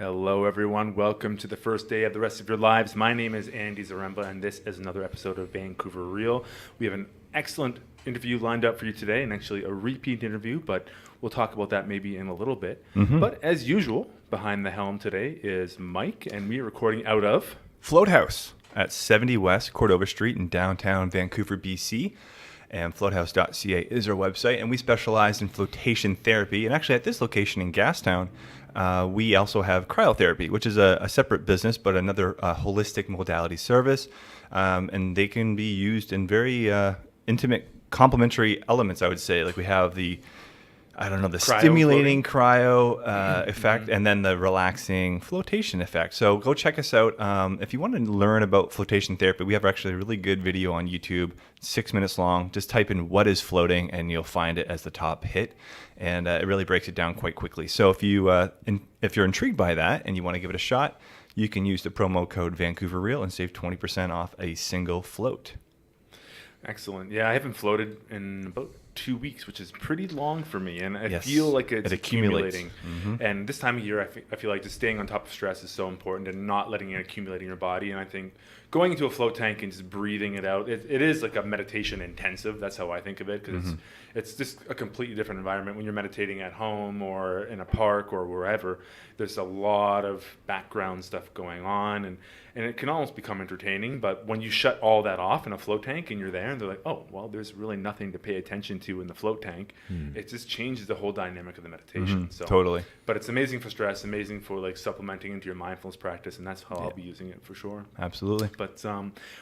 Hello, everyone. Welcome to the first day of the rest of your lives. My name is Andy Zaremba, and this is another episode of Vancouver Real. We have an excellent interview lined up for you today, and actually a repeat interview, but we'll talk about that maybe in a little bit. But as usual, behind the helm today is Mike, and we are recording out of Floathouse at 70 West Cordova Street in downtown Vancouver, BC. And Floathouse.ca is our website, and we specialize in flotation therapy. And actually, at this location in Gastown, we also have cryotherapy, which is a separate business, but another holistic modality service. And they can be used in very intimate complementary elements, I would say. Like we have the stimulating cryo effect, and then the relaxing flotation effect. So go check us out. If you want to learn about flotation therapy, we have actually a really good video on YouTube, 6 minutes long. Just type in "what is floating" and you'll find it as the top hit, and it really breaks it down quite quickly. So if you're intrigued by that and you want to give it a shot, you can use the promo code VancouverReal and save 20% off a single float. Excellent. Yeah, I haven't floated in about 2 weeks, which is pretty long for me, and I feel like it's accumulating. And this time of year, I feel like just staying on top of stress is so important and not letting it accumulate in your body. And I think going into a float tank and just breathing it out, it is like a meditation intensive. That's how I think of it, because it's just a completely different environment when you're meditating at home or in a park or wherever. There's a lot of background stuff going on, and it can almost become entertaining. But when you shut all that off in a float tank and you're there and they're like, oh, well, there's really nothing to pay attention to in the float tank, it just changes the whole dynamic of the meditation. So Totally. But it's amazing for stress, amazing for like supplementing into your mindfulness practice, and that's how I'll be using it for sure. Absolutely. But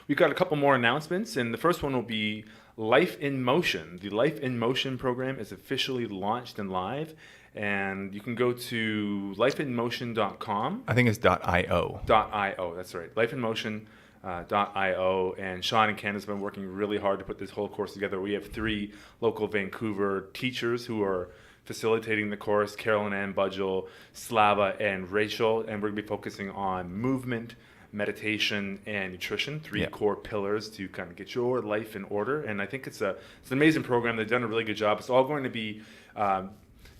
we've got a couple more announcements, and the first one will be Life in Motion. The Life in Motion program is officially launched and live, and you can go to lifeinmotion.com. I think it's .io. .io, that's right. Lifeinmotion.io, and Sean and Candace have been working really hard to put this whole course together. We have 3 local Vancouver teachers who are facilitating the course: Carolyn Ann Budgel, Slava, and Rachel, and we're going to be focusing on movement, meditation, and nutrition, 3 core pillars to kind of get your life in order. And I think it's an amazing program. They've done a really good job. It's all going to be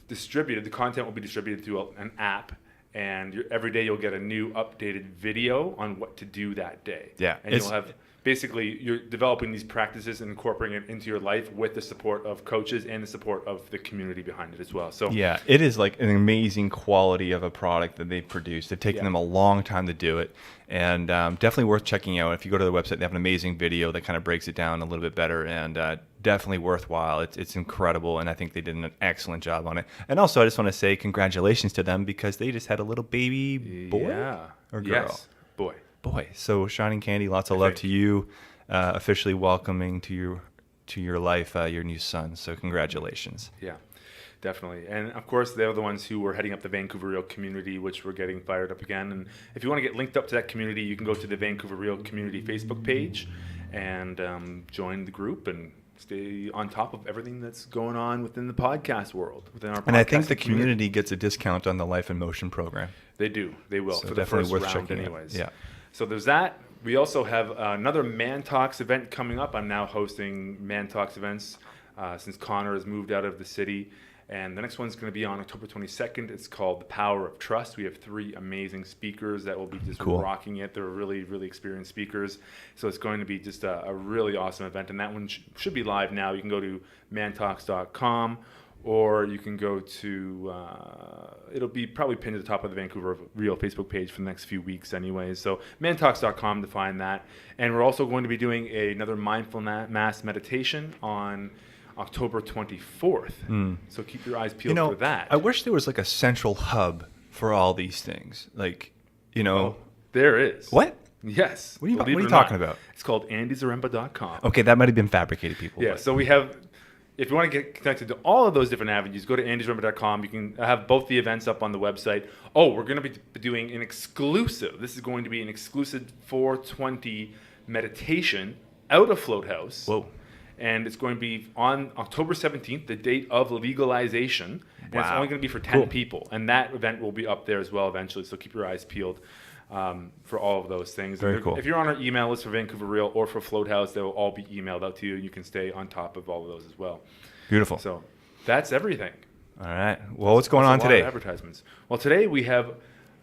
distributed. The content will be distributed through an app, and every day you'll get a new updated video on what to do that day. And you'll have basically, you're developing these practices and incorporating it into your life with the support of coaches and the support of the community behind it as well. So yeah, it is like an amazing quality of a product that they've produced. They've taken them a long time to do it, and definitely worth checking out. If you go to their website, they have an amazing video that kind of breaks it down a little bit better, and definitely worthwhile. It's incredible, and I think they did an excellent job on it. And also, I just want to say congratulations to them, because they just had a little baby boy or girl? Yes, boy. So Shining Candy, lots of love to you, officially welcoming to your life your new son. So congratulations. Yeah, definitely. And of course, they're the ones who were heading up the Vancouver Real community, which we're getting fired up again. And if you want to get linked up to that community, you can go to the Vancouver Real community Facebook page and join the group and stay on top of everything that's going on within the podcast world, within our podcast. And I think the community gets a discount on the Life in Motion program. They do. They will. So for the definitely first worth round checking anyways. out. Yeah. So there's that. We also have another Man Talks event coming up. I'm now hosting Man Talks events since Connor has moved out of the city. And the next one's going to be on October 22nd. It's called The Power of Trust. We have 3 amazing speakers that will be just rocking it. They're really, really experienced speakers. So it's going to be just a really awesome event. And that one should be live now. You can go to mantalks.com, or you can go to, it'll be probably pinned to the top of the Vancouver Real Facebook page for the next few weeks anyways. So mantalks.com to find that. And we're also going to be doing another mindfulness meditation on October 24th. So keep your eyes peeled for that. I wish there was like a central hub for all these things. Like, there is. What? Yes. What are you talking about? It's called andyzaremba.com. Okay, that might have been fabricated, people. Yeah, so we have, if you want to get connected to all of those different avenues, go to andyzaremba.com. You can have both the events up on the website. Oh, we're going to be doing an exclusive. This is going to be an exclusive 420 meditation out of Floathouse. Whoa. And it's going to be on October 17th, the date of legalization. And it's only going to be for 10 people. And that event will be up there as well eventually. So keep your eyes peeled for all of those things. Very cool. If you're on our email list for Vancouver Real or for Floathouse, they will all be emailed out to you. And you can stay on top of all of those as well. Beautiful. So that's everything. All right. Well, what's going on today? Advertisements. Well, today we have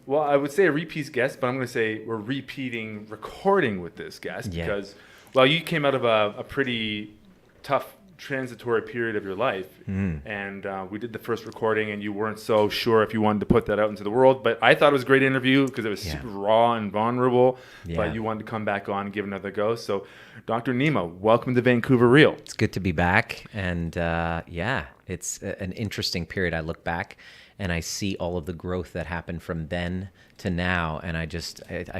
Well, I would say a repeat guest, but I'm going to say we're repeating recording with this guest Yeah. because, well, you came out of a pretty tough transitory period of your life, and we did the first recording, and you weren't so sure if you wanted to put that out into the world. But I thought it was a great interview because it was super raw and vulnerable. Yeah. But you wanted to come back on and give another go. So, Dr. Nima, welcome to Vancouver Real. It's good to be back. And it's an interesting period. I look back and I see all of the growth that happened from then to now. And I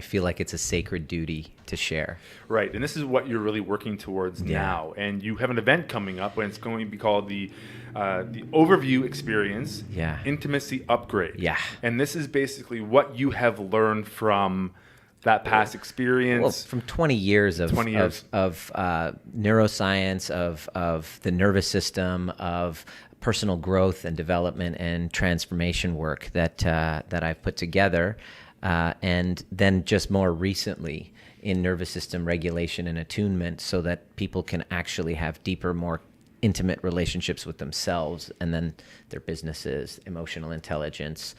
feel like it's a sacred duty to share. Right, and this is what you're really working towards now. And you have an event coming up, and it's going to be called the Overview Experience, Yeah. Intimacy Upgrade. Yeah. And this is basically what you have learned from that past experience. Well, from 20 years of 20 years. of neuroscience, of the nervous system, of personal growth and development and transformation work that I've put together, and then just more recently in nervous system regulation and attunement, so that people can actually have deeper, more intimate relationships with themselves and then their businesses, emotional intelligence,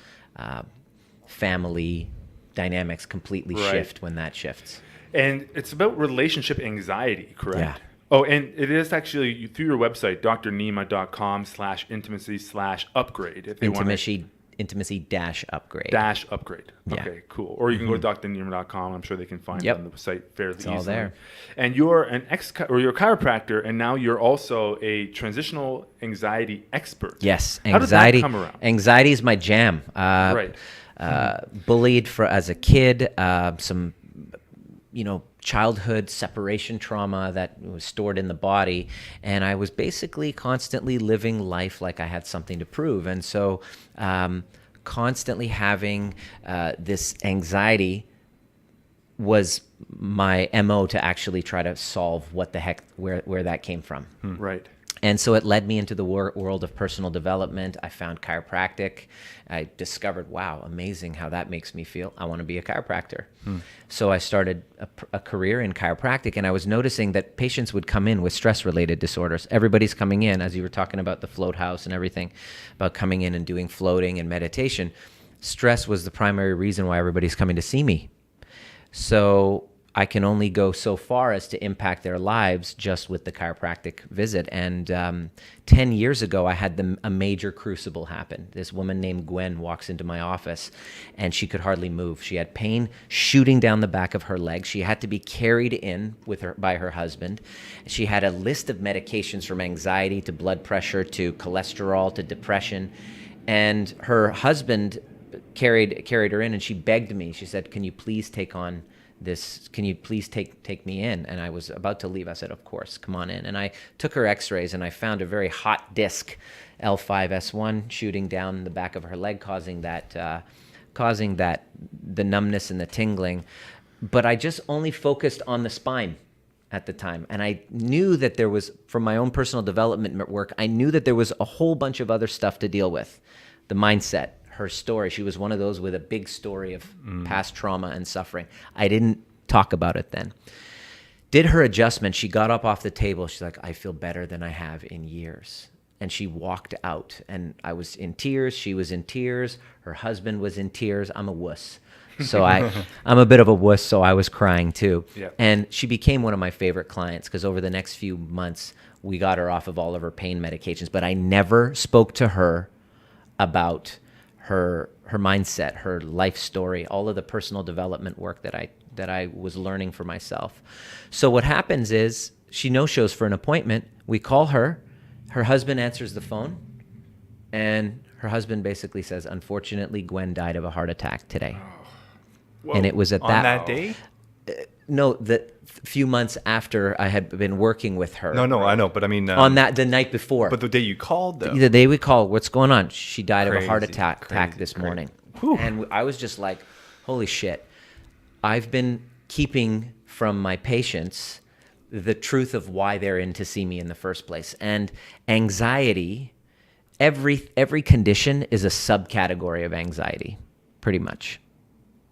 family dynamics completely shift when that shifts. And it's about relationship anxiety, correct? Yeah. Oh, and it is actually through your website, drnima.com/intimacy/upgrade. If they want Intimacy-upgrade. -upgrade. Yeah. Okay, cool. Or you can go to drnima.com. I'm sure they can find it on the site fairly easily. all there. And you're you're a chiropractor, and now you're also a transitional anxiety expert. Yes, How did that anxiety. come around? Anxiety is my jam. Right. Bullied as a kid, some childhood separation trauma that was stored in the body, and I was basically constantly living life like I had something to prove, and so constantly having this anxiety was my MO to actually try to solve what the heck where that came from. Right. And so it led me into the world of personal development. I found chiropractic. I discovered, wow, amazing how that makes me feel. I want to be a chiropractor. So I started a career in chiropractic, and I was noticing that patients would come in with stress-related disorders. Everybody's coming in, as you were talking about the Floathouse and everything, about coming in and doing floating and meditation. Stress was the primary reason why everybody's coming to see me. So I can only go so far as to impact their lives just with the chiropractic visit. And 10 years ago, I had a major crucible happen. This woman named Gwen walks into my office, and she could hardly move. She had pain shooting down the back of her leg. She had to be carried in by her husband. She had a list of medications from anxiety to blood pressure to cholesterol to depression. And her husband carried her in, and she begged me. She said, "Can you please take on this? Can you please take me in?" And I was about to leave. I said, "Of course, come on in." And I took her x-rays, and I found a very hot disc, L5S1, shooting down the back of her leg, causing the numbness and the tingling. But I just only focused on the spine at the time. And I knew that there was, from my own personal development work, I knew that there was a whole bunch of other stuff to deal with. The mindset, her story. She was one of those with a big story of past trauma and suffering. I didn't talk about it then. Did her adjustment. She got up off the table. She's like, "I feel better than I have in years." And she walked out, and I was in tears. She was in tears. Her husband was in tears. I'm a wuss. So I'm a bit of a wuss, so I was crying too. Yeah. And she became one of my favorite clients because over the next few months, we got her off of all of her pain medications. But I never spoke to her about her mindset, her life story, all of the personal development work that I was learning for myself. So what happens is she no-shows for an appointment. We call her. Her husband answers the phone, and her husband basically says, "Unfortunately, Gwen died of a heart attack today." Whoa. And it was at On that day? No, the few months after I had been working with her. No, I know, but I mean... the night before. But the day you called, though. The day we called, what's going on? She died of a heart Crazy, attack crazy, this crazy. morning. And I was just like, holy shit. I've been keeping from my patients the truth of why they're in to see me in the first place. And anxiety, every condition is a subcategory of anxiety, pretty much.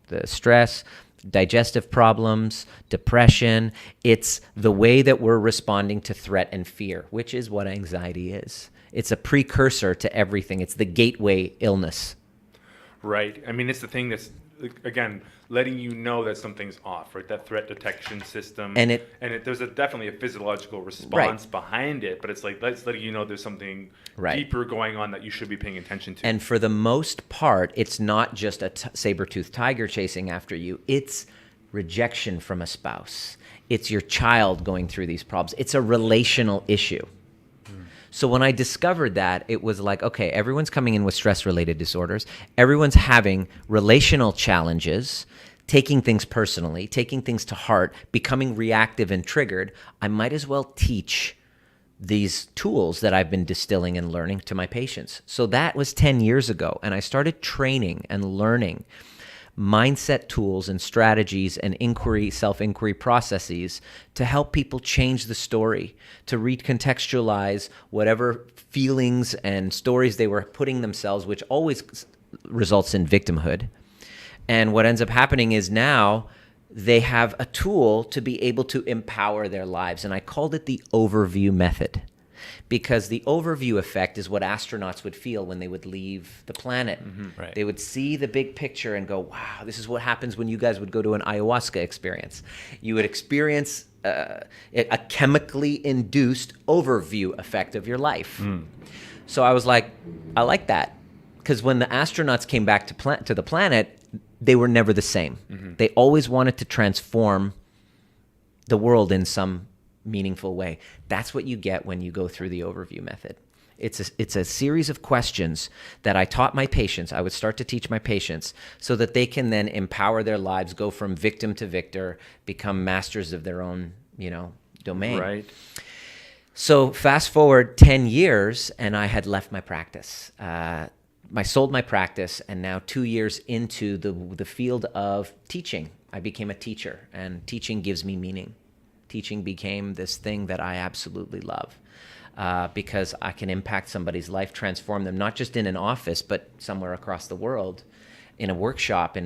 The stress, digestive problems, depression, it's the way that we're responding to threat and fear, which is what anxiety is. It's a precursor to everything. It's the gateway illness. Right. I mean, it's the thing that's again, letting you know that something's off, right? That threat detection system. And there's definitely a physiological response behind it, but it's like, let's letting you know there's something deeper going on that you should be paying attention to. And for the most part, it's not just a saber-toothed tiger chasing after you. It's rejection from a spouse. It's your child going through these problems. It's a relational issue. So when I discovered that, it was like, okay, everyone's coming in with stress-related disorders. Everyone's having relational challenges, taking things personally, taking things to heart, becoming reactive and triggered. I might as well teach these tools that I've been distilling and learning to my patients. So that was 10 years ago, and I started training and learning mindset tools and strategies and inquiry, self-inquiry processes to help people change the story, to recontextualize whatever feelings and stories they were putting themselves, which always results in victimhood. And what ends up happening is now they have a tool to be able to empower their lives. And I called it the overview method, because the overview effect is what astronauts would feel when they would leave the planet. Right. They would see the big picture and go, wow, this is what happens when you guys would go to an ayahuasca experience. You would experience a chemically induced overview effect of your life. So I was like, I like that. Because when the astronauts came back to the planet, they were never the same. They always wanted to transform the world in some meaningful way. That's what you get when you go through the overview method. It's a series of questions that I taught my patients. I would start to teach my patients so that they can then empower their lives, go from victim to victor, become masters of their own, domain. Right. So fast forward 10 years, and I had left my practice. I sold my practice, and now 2 years into the field of teaching, I became a teacher, and teaching gives me meaning. Teaching became this thing that I absolutely love because I can impact somebody's life, transform them, not just in an office, but somewhere across the world, in a workshop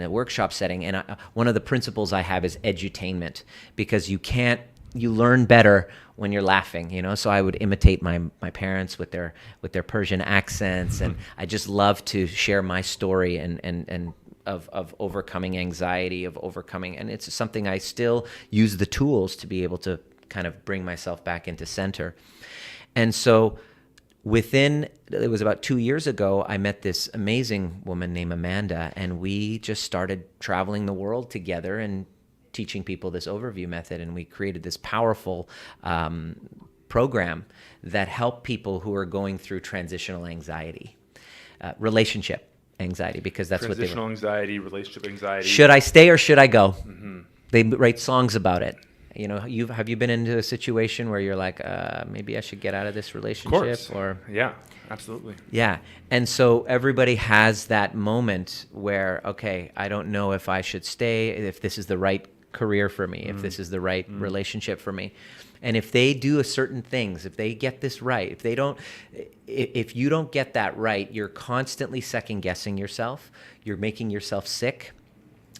setting. And one of the principles I have is edutainment, because you learn better when you're laughing, So I would imitate my parents with their Persian accents, and I just love to share my story and of overcoming anxiety, and it's something I still use the tools to be able to kind of bring myself back into center. And so it was about 2 years ago, I met this amazing woman named Amanda, and we just started traveling the world together and teaching people this overview method, and we created this powerful program that helped people who are going through transitional anxiety, relationship anxiety, because that's what they Transitional anxiety, relationship anxiety. Should I stay or should I go? They write songs about it. Have you been into a situation where you're like, maybe I should get out of this relationship? Of course. Yeah, absolutely. Yeah. And so everybody has that moment where, okay, I don't know if I should stay, if this is the right career for me, if this is the right relationship for me. And if they do certain things, if they get this right, if you don't get that right, you're constantly second guessing yourself. You're making yourself sick.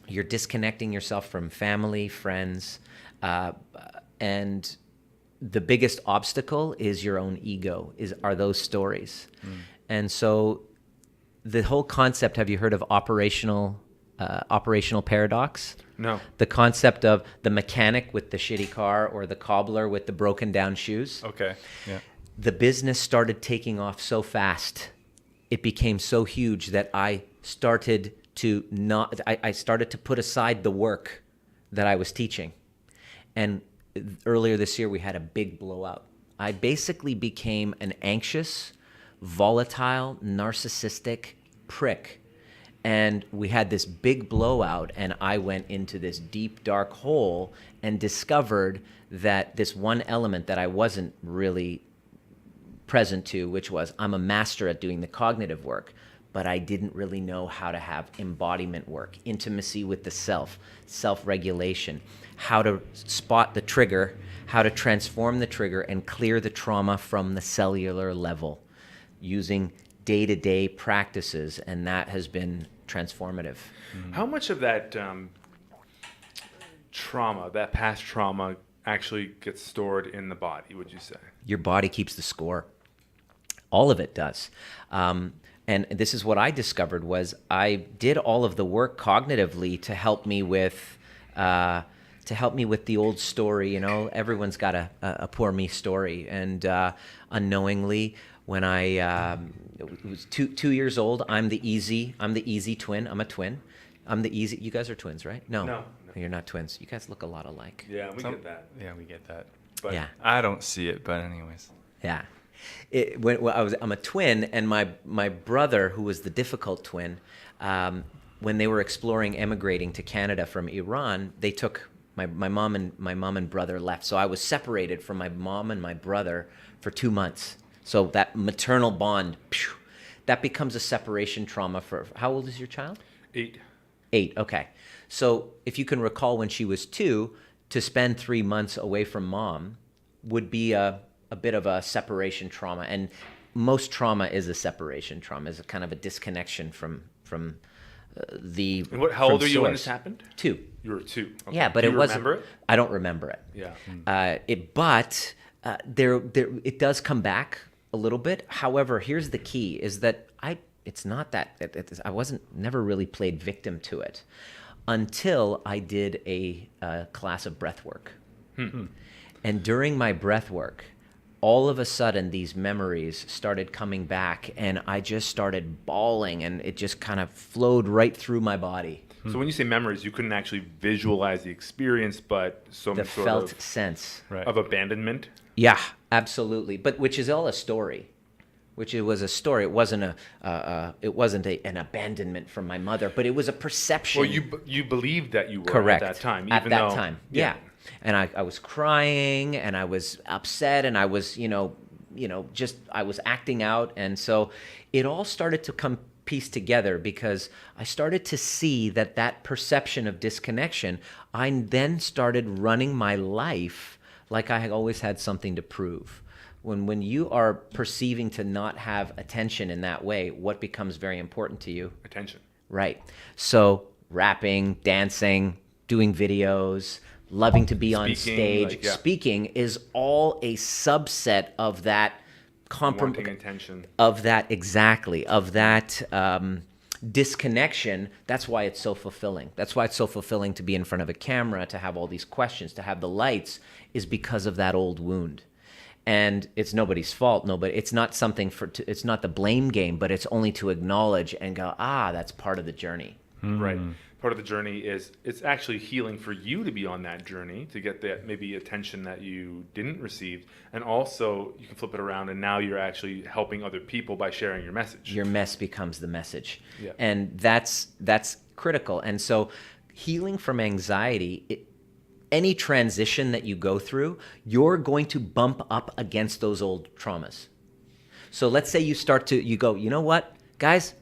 You're disconnecting yourself from family, friends. And the biggest obstacle is your own ego, are those stories. And so the whole concept, have you heard of operational paradox? No. The concept of the mechanic with the shitty car or the cobbler with the broken down shoes. Okay. Yeah. The business started taking off so fast. It became so huge that I started to put aside the work that I was teaching. And earlier this year, we had a big blowout. I basically became an anxious, volatile, narcissistic prick. And we had this big blowout, and I went into this deep, dark hole and discovered that this one element that I wasn't really present to, which was I'm a master at doing the cognitive work, but I didn't really know how to have embodiment work, intimacy with the self-regulation, how to spot the trigger, how to transform the trigger and clear the trauma from the cellular level using day-to-day practices, and that has been transformative. How much of that trauma, that past trauma, actually gets stored in the body, would you say? Your body keeps the score. All of it does. And this is what I discovered was I did all of the work cognitively to help me with the old story. You know, everyone's got a poor me story. And unknowingly, when I was 2 years old, I'm the easy twin. I'm a twin. I'm the easy. You guys are twins, right? No, you're not twins. You guys look a lot alike. Yeah, we get that. Yeah, we get that. But Yeah. I don't see it, but anyways. Yeah. I'm a twin, and my brother, who was the difficult twin, when they were exploring emigrating to Canada from Iran, they took my mom and brother left. So I was separated from my mom and my brother for 2 months. So that maternal bond, that becomes a separation trauma for, how old is your child? 8. 8, okay. So if you can recall when she was 2, to spend 3 months away from mom would be a bit of a separation trauma. And most trauma is a separation trauma, is a kind of a disconnection from the And how old are you when this happened? 2. You were 2. Okay. Yeah, but Do it you wasn't. remember it? I don't remember it. Yeah. It does come back a little bit. However, here's the key: is that it's not that I wasn't never really played victim to it until I did a class of breath work. And during my breath work, all of a sudden these memories started coming back, and I just started bawling, and it just kind of flowed right through my body. So when you say memories, you couldn't actually visualize the experience, but some The sort felt sense. of abandonment. Yeah, absolutely. But which is all a story. Which it was a story. It wasn't an abandonment from my mother, but it was a perception. Well, you believed that you were Correct. at that time. At even that though, time, yeah. And I was crying, and I was upset, and I was, I was acting out. And so it all started to come piece together, because I started to see that perception of disconnection, I then started running my life like I had always had something to prove. When you are perceiving to not have attention in that way, what becomes very important to you? Attention. Right. So rapping, dancing, doing videos, loving to be on stage, speaking is all a subset of that Wanting attention. of that disconnection. That's why it's so fulfilling. That's why it's so fulfilling to be in front of a camera, to have all these questions, to have the lights, is because of that old wound. And it's nobody's fault. It's not something it's not the blame game, but it's only to acknowledge and go, that's part of the journey. Right. Part of the journey is it's actually healing for you to be on that journey, to get that maybe attention that you didn't receive. And also you can flip it around, and now you're actually helping other people by sharing your message. Your mess becomes the message. Yeah. And that's critical. And so healing from anxiety, any transition that you go through, you're going to bump up against those old traumas. So let's say you go, you know what, guys,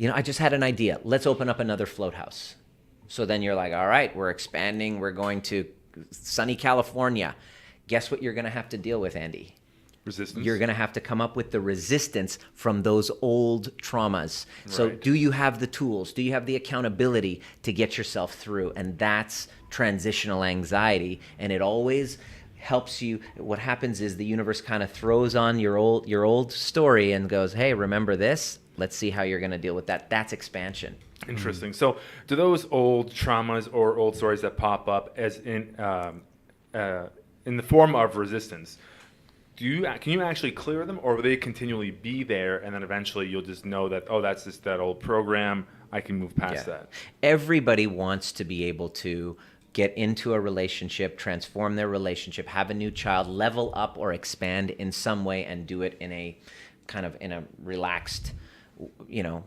I just had an idea. Let's open up another Floathouse. So then you're like, all right, we're expanding. We're going to sunny California. Guess what you're going to have to deal with, Andy? Resistance. You're going to have to come up with the resistance from those old traumas. So Right. do you have the tools? Do you have the accountability to get yourself through? And that's transitional anxiety. And it always helps you. What happens is the universe kind of throws on your old story and goes, hey, remember this? Let's see how you're going to deal with that. That's expansion. Interesting. So do those old traumas or old stories that pop up as in the form of resistance, can you actually clear them, or will they continually be there, and then eventually you'll just know that, that's just that old program, I can move past that? Everybody wants to be able to get into a relationship, transform their relationship, have a new child, level up or expand in some way, and do it in a kind of in a relaxed, in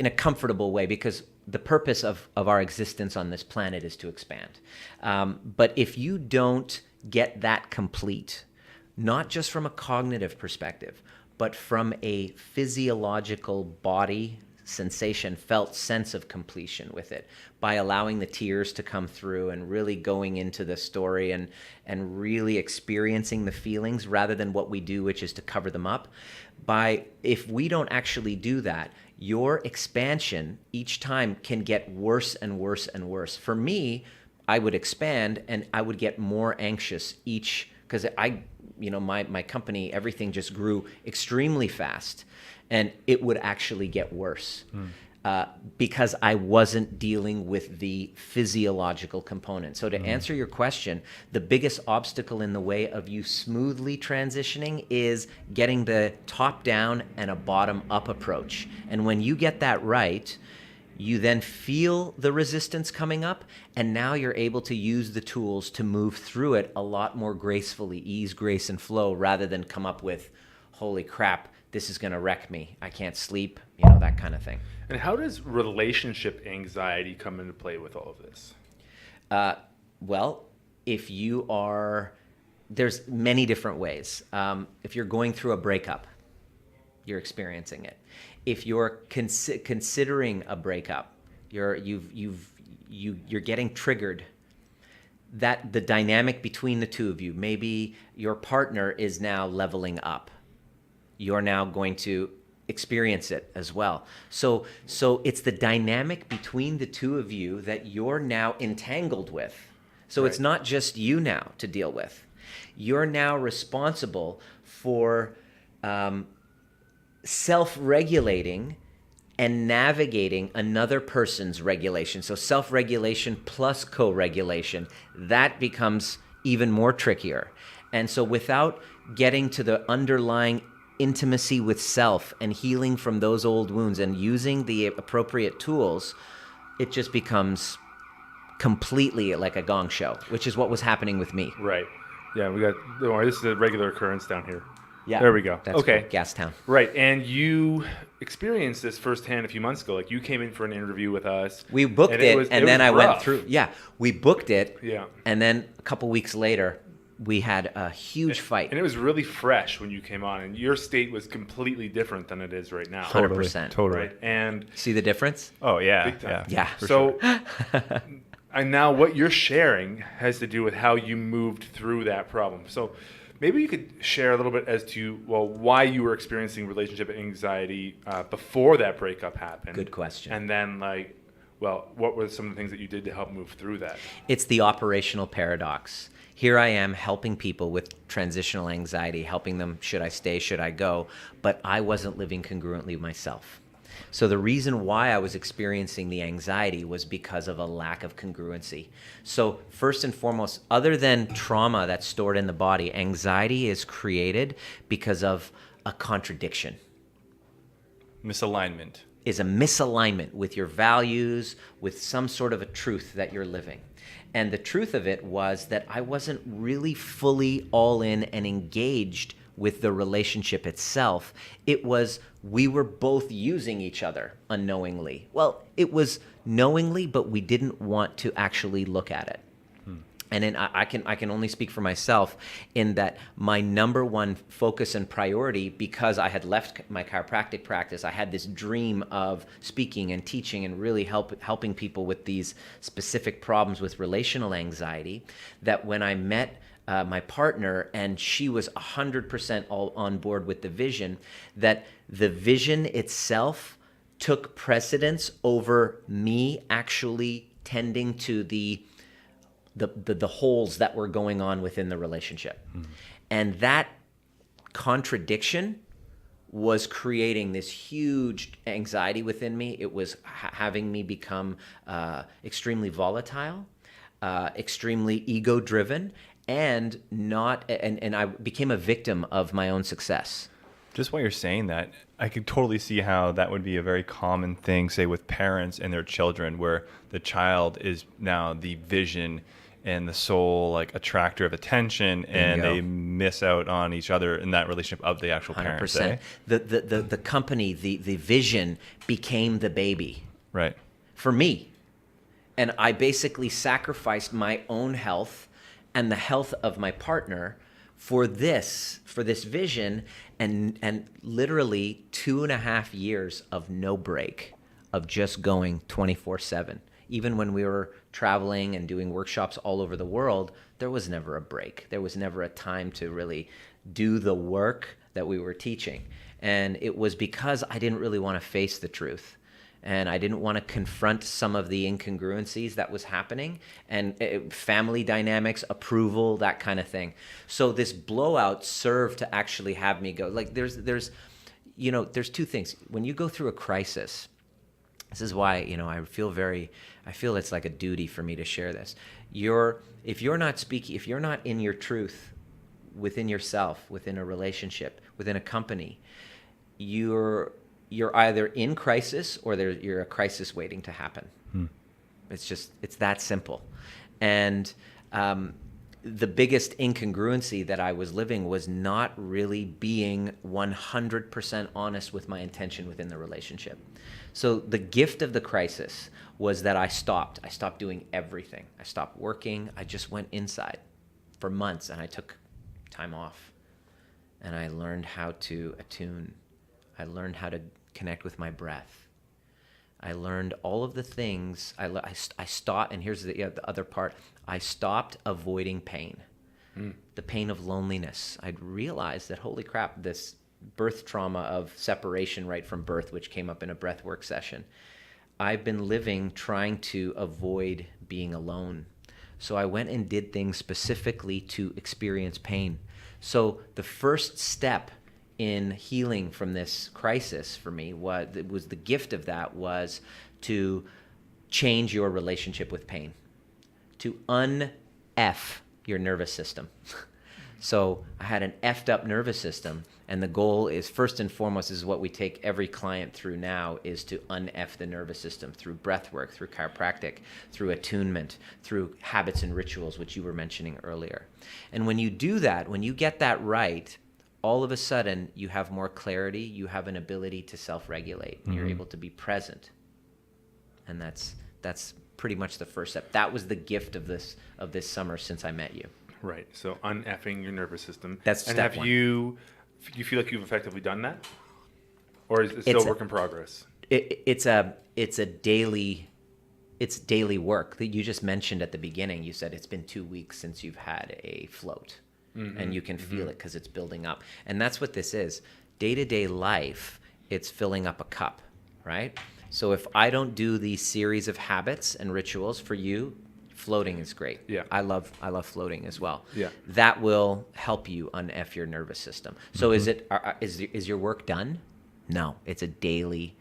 a comfortable way, because the purpose of our existence on this planet is to expand. But if you don't get that complete, not just from a cognitive perspective, but from a physiological body sensation, felt sense of completion with it, by allowing the tears to come through and really going into the story and really experiencing the feelings rather than what we do, which is to cover them up. If we don't actually do that, your expansion each time can get worse and worse and worse. For me, I would expand and I would get more anxious because my company, everything just grew extremely fast, and it would actually get worse. Because I wasn't dealing with the physiological component. So to answer your question, the biggest obstacle in the way of you smoothly transitioning is getting the top down and a bottom up approach. And when you get that right, you then feel the resistance coming up, and now you're able to use the tools to move through it a lot more gracefully, ease, grace, and flow, rather than come up with, holy crap, this is going to wreck me. I can't sleep, that kind of thing. And how does relationship anxiety come into play with all of this? Well, there's many different ways. If you're going through a breakup, you're experiencing it. If you're considering a breakup, you're getting triggered. That the dynamic between the two of you, maybe your partner is now leveling up. You're now going to experience it as well. So it's the dynamic between the two of you that you're now entangled with. So It's not just you now to deal with. You're now responsible for self-regulating and navigating another person's regulation. So self-regulation plus co-regulation, that becomes even more trickier. And so without getting to the underlying intimacy with self and healing from those old wounds and using the appropriate tools, it just becomes completely like a gong show, which is what was happening with me. Right. Yeah, don't worry, this is a regular occurrence down here. Yeah. There we go. That's okay. cool. Gastown. Right. And you experienced this firsthand a few months ago. Like, you came in for an interview with us. We booked it, and then I went through. Yeah, we booked it. Yeah. And then a couple weeks later, we had a huge fight. And it was really fresh when you came on, and your state was completely different than it is right now. 100%. Totally. Right. And See the difference? Oh, yeah. Big time. Yeah. So, and now what you're sharing has to do with how you moved through that problem. So maybe you could share a little bit as to, why you were experiencing relationship anxiety before that breakup happened. Good question. And then, what were some of the things that you did to help move through that? It's the operational paradox. Here I am helping people with transitional anxiety, helping them, should I stay, should I go? But I wasn't living congruently myself. So the reason why I was experiencing the anxiety was because of a lack of congruency. So first and foremost, other than trauma that's stored in the body, anxiety is created because of a contradiction. Misalignment. Is a misalignment with your values, with some sort of a truth that you're living. And the truth of it was that I wasn't really fully all in and engaged with the relationship itself. It was we were both using each other unknowingly. Well, it was knowingly, but we didn't want to actually look at it. And then I can only speak for myself in that my number one focus and priority, because I had left my chiropractic practice, I had this dream of speaking and teaching and really helping people with these specific problems with relational anxiety, that when I met my partner and she was 100% all on board with the vision, that the vision itself took precedence over me actually tending to the holes that were going on within the relationship. And that contradiction was creating this huge anxiety within me. It was having me become extremely volatile, extremely ego-driven, and I became a victim of my own success. Just while you're saying that, I could totally see how that would be a very common thing, say, with parents and their children, where the child is now the vision and the sole attractor of attention, and they miss out on each other in that relationship of the actual parents. 100%. The company, the vision became the baby. Right. For me. And I basically sacrificed my own health and the health of my partner for this vision, and literally 2.5 years of no break, of just going 24/7. Even when we were traveling and doing workshops all over the world, there was never a break. There was never a time to really do the work that we were teaching. And it was because I didn't really want to face the truth. and I didn't want to confront some of the incongruencies that was happening, and family dynamics, approval, that kind of thing. So this blowout served to actually have me go, like, there's two things. When you go through a crisis, this is why, I feel it's like a duty for me to share this. If you're not in your truth within yourself, within a relationship, within a company, you're either in crisis or you're a crisis waiting to happen. It's that simple. And the biggest incongruency that I was living was not really being 100% honest with my intention within the relationship. So the gift of the crisis was that I stopped doing everything. I stopped working. I just went inside for months, and I took time off. And I learned how to attune. I learned how to connect with my breath. I learned all of the things. I stopped, and here's the other part. I stopped avoiding pain, the pain of loneliness. I'd realized that, holy crap, this birth trauma of separation right from birth, which came up in a breathwork session, I've been living trying to avoid being alone. So I went and did things specifically to experience pain. So the first step in healing from this crisis for me was the gift of that was to change your relationship with pain, to un-F your nervous system. So I had an effed up nervous system, and the goal is, first and foremost, is what we take every client through now, is to un-F the nervous system through breath work, through chiropractic, through attunement, through habits and rituals, which you were mentioning earlier. And when you do that, when you get that right, all of a sudden you have more clarity, you have an ability to self-regulate, and you're able to be present. And that's pretty much the first step. That was the gift of this summer since I met you. Right. So un-effing your nervous system. That's step one. Do you feel like you've effectively done that? Or is it still work in progress? It's daily work that you just mentioned at the beginning. You said it's been 2 weeks since you've had a float, and you can feel it because it's building up. And that's what this is. Day-to-day life, it's filling up a cup, right? So if I don't do these series of habits and rituals for you, floating is great. Yeah. I love floating as well. Yeah. That will help you un-F your nervous system. So is your work done? No, it's a daily.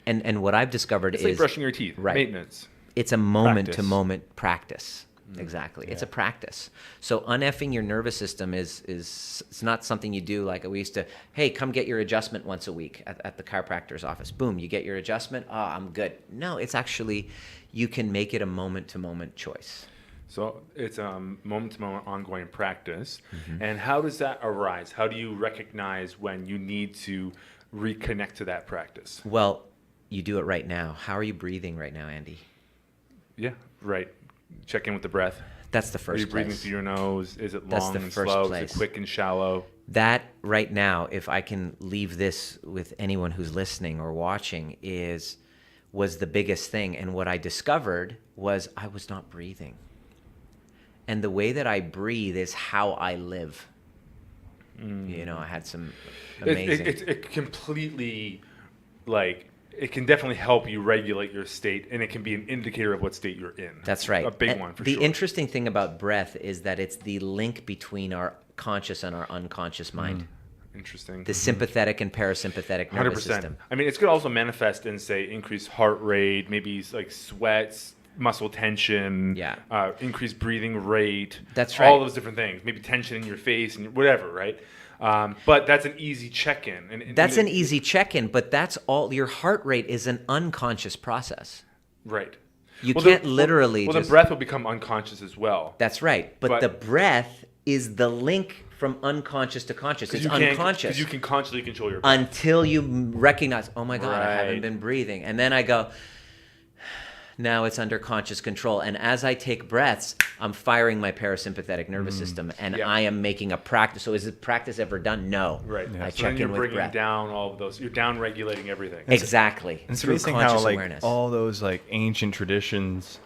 And what I've discovered is like brushing your teeth. Right. Maintenance. It's a moment to moment practice. Exactly. Yeah. It's a practice. So un-Fing your nervous system is it's not something you do like we used to, hey, come get your adjustment once a week at the chiropractor's office. Boom, you get your adjustment. Oh, I'm good. No, it's actually, you can make it a moment-to-moment choice. So it's a moment-to-moment ongoing practice. And how does that arise? How do you recognize when you need to reconnect to that practice? Well, you do it right now. How are you breathing right now, Andy? Yeah, right. Check in with the breath. That's the first Are you breathing place. through your nose? Is it That's long the and first slow? place. Is it quick and shallow? That right now, if I can leave this with anyone who's listening or watching, was the biggest thing. And what I discovered was I was not breathing. And the way that I breathe is how I live. I had some amazing... It completely, it can definitely help you regulate your state, and it can be an indicator of what state you're in. That's right. A big one for sure. The sure. interesting thing about breath is that it's the link between our conscious and our unconscious mind. Interesting. The sympathetic and parasympathetic nervous 100%. system. I mean, it's going to also manifest in, say, increased heart rate, maybe like sweats, muscle tension, increased breathing rate. That's right. All those different things. Maybe tension in your face and whatever, right? But that's an easy check-in. That's an easy check-in, but that's all. Your heart rate is an unconscious process. Right. You can't literally the breath will become unconscious as well. That's right. But the breath is the link from unconscious to conscious. It's unconscious. Because you can consciously control your breath. Until you recognize, oh my God, Right. I haven't been breathing. And then I go, now it's under conscious control. And as I take breaths, I'm firing my parasympathetic nervous system, and I am making a practice. So is the practice ever done? No. Right. I So check then you're in with bringing breath. down all of those. You're down regulating everything. Exactly. And it's through amazing conscious how awareness. all those ancient traditions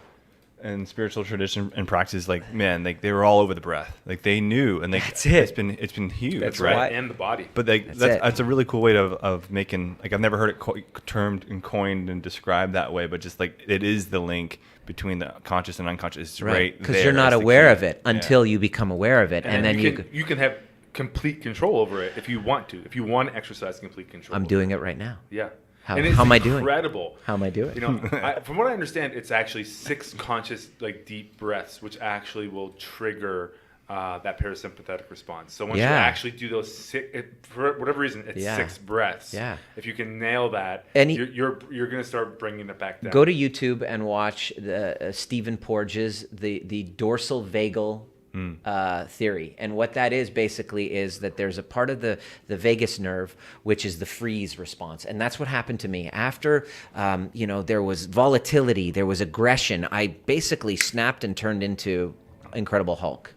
and spiritual tradition and practice, like, man, like they were all over the breath. Like they knew, and That's it. It's been huge, That's right? why- And the body. But like That's that's it. a really cool way of making, like, I've never heard it termed and coined and described that way, but just like it is the link between the conscious and unconscious. It's right Because there. you're not That's the aware key. of it Yeah. until you become aware of it, and then you can have complete control over it if you want to. If you want to exercise complete control. I'm doing it right now. Yeah. How- And it's how am I doing? Incredible. How am I doing? You know, from what I understand, it's actually 6 conscious, like, deep breaths, which actually will trigger that parasympathetic response. So once you Yeah. actually do those 6, for whatever reason, it's Yeah. 6 breaths. Yeah. If you can nail that, And you're going to start bringing it back down. Go to YouTube and watch the Stephen Porges, the dorsal vagal theory. And what that is basically is that there's a part of the vagus nerve, which is the freeze response. And that's what happened to me. After, there was volatility, there was aggression, I basically snapped and turned into Incredible Hulk.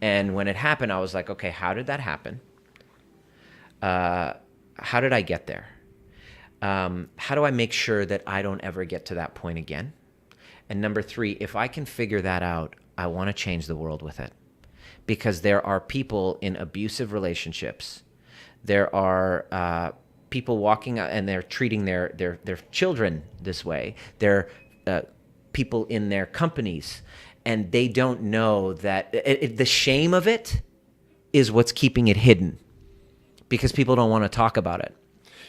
And when it happened, I was like, okay, how did that happen? How did I get there? How do I make sure that I don't ever get to that point again? And number 3, if I can figure that out, I want to change the world with it. Because there are people in abusive relationships. There are people walking out and they're treating their children this way. There are people in their companies, and they don't know that the shame of it is what's keeping it hidden, because people don't want to talk about it.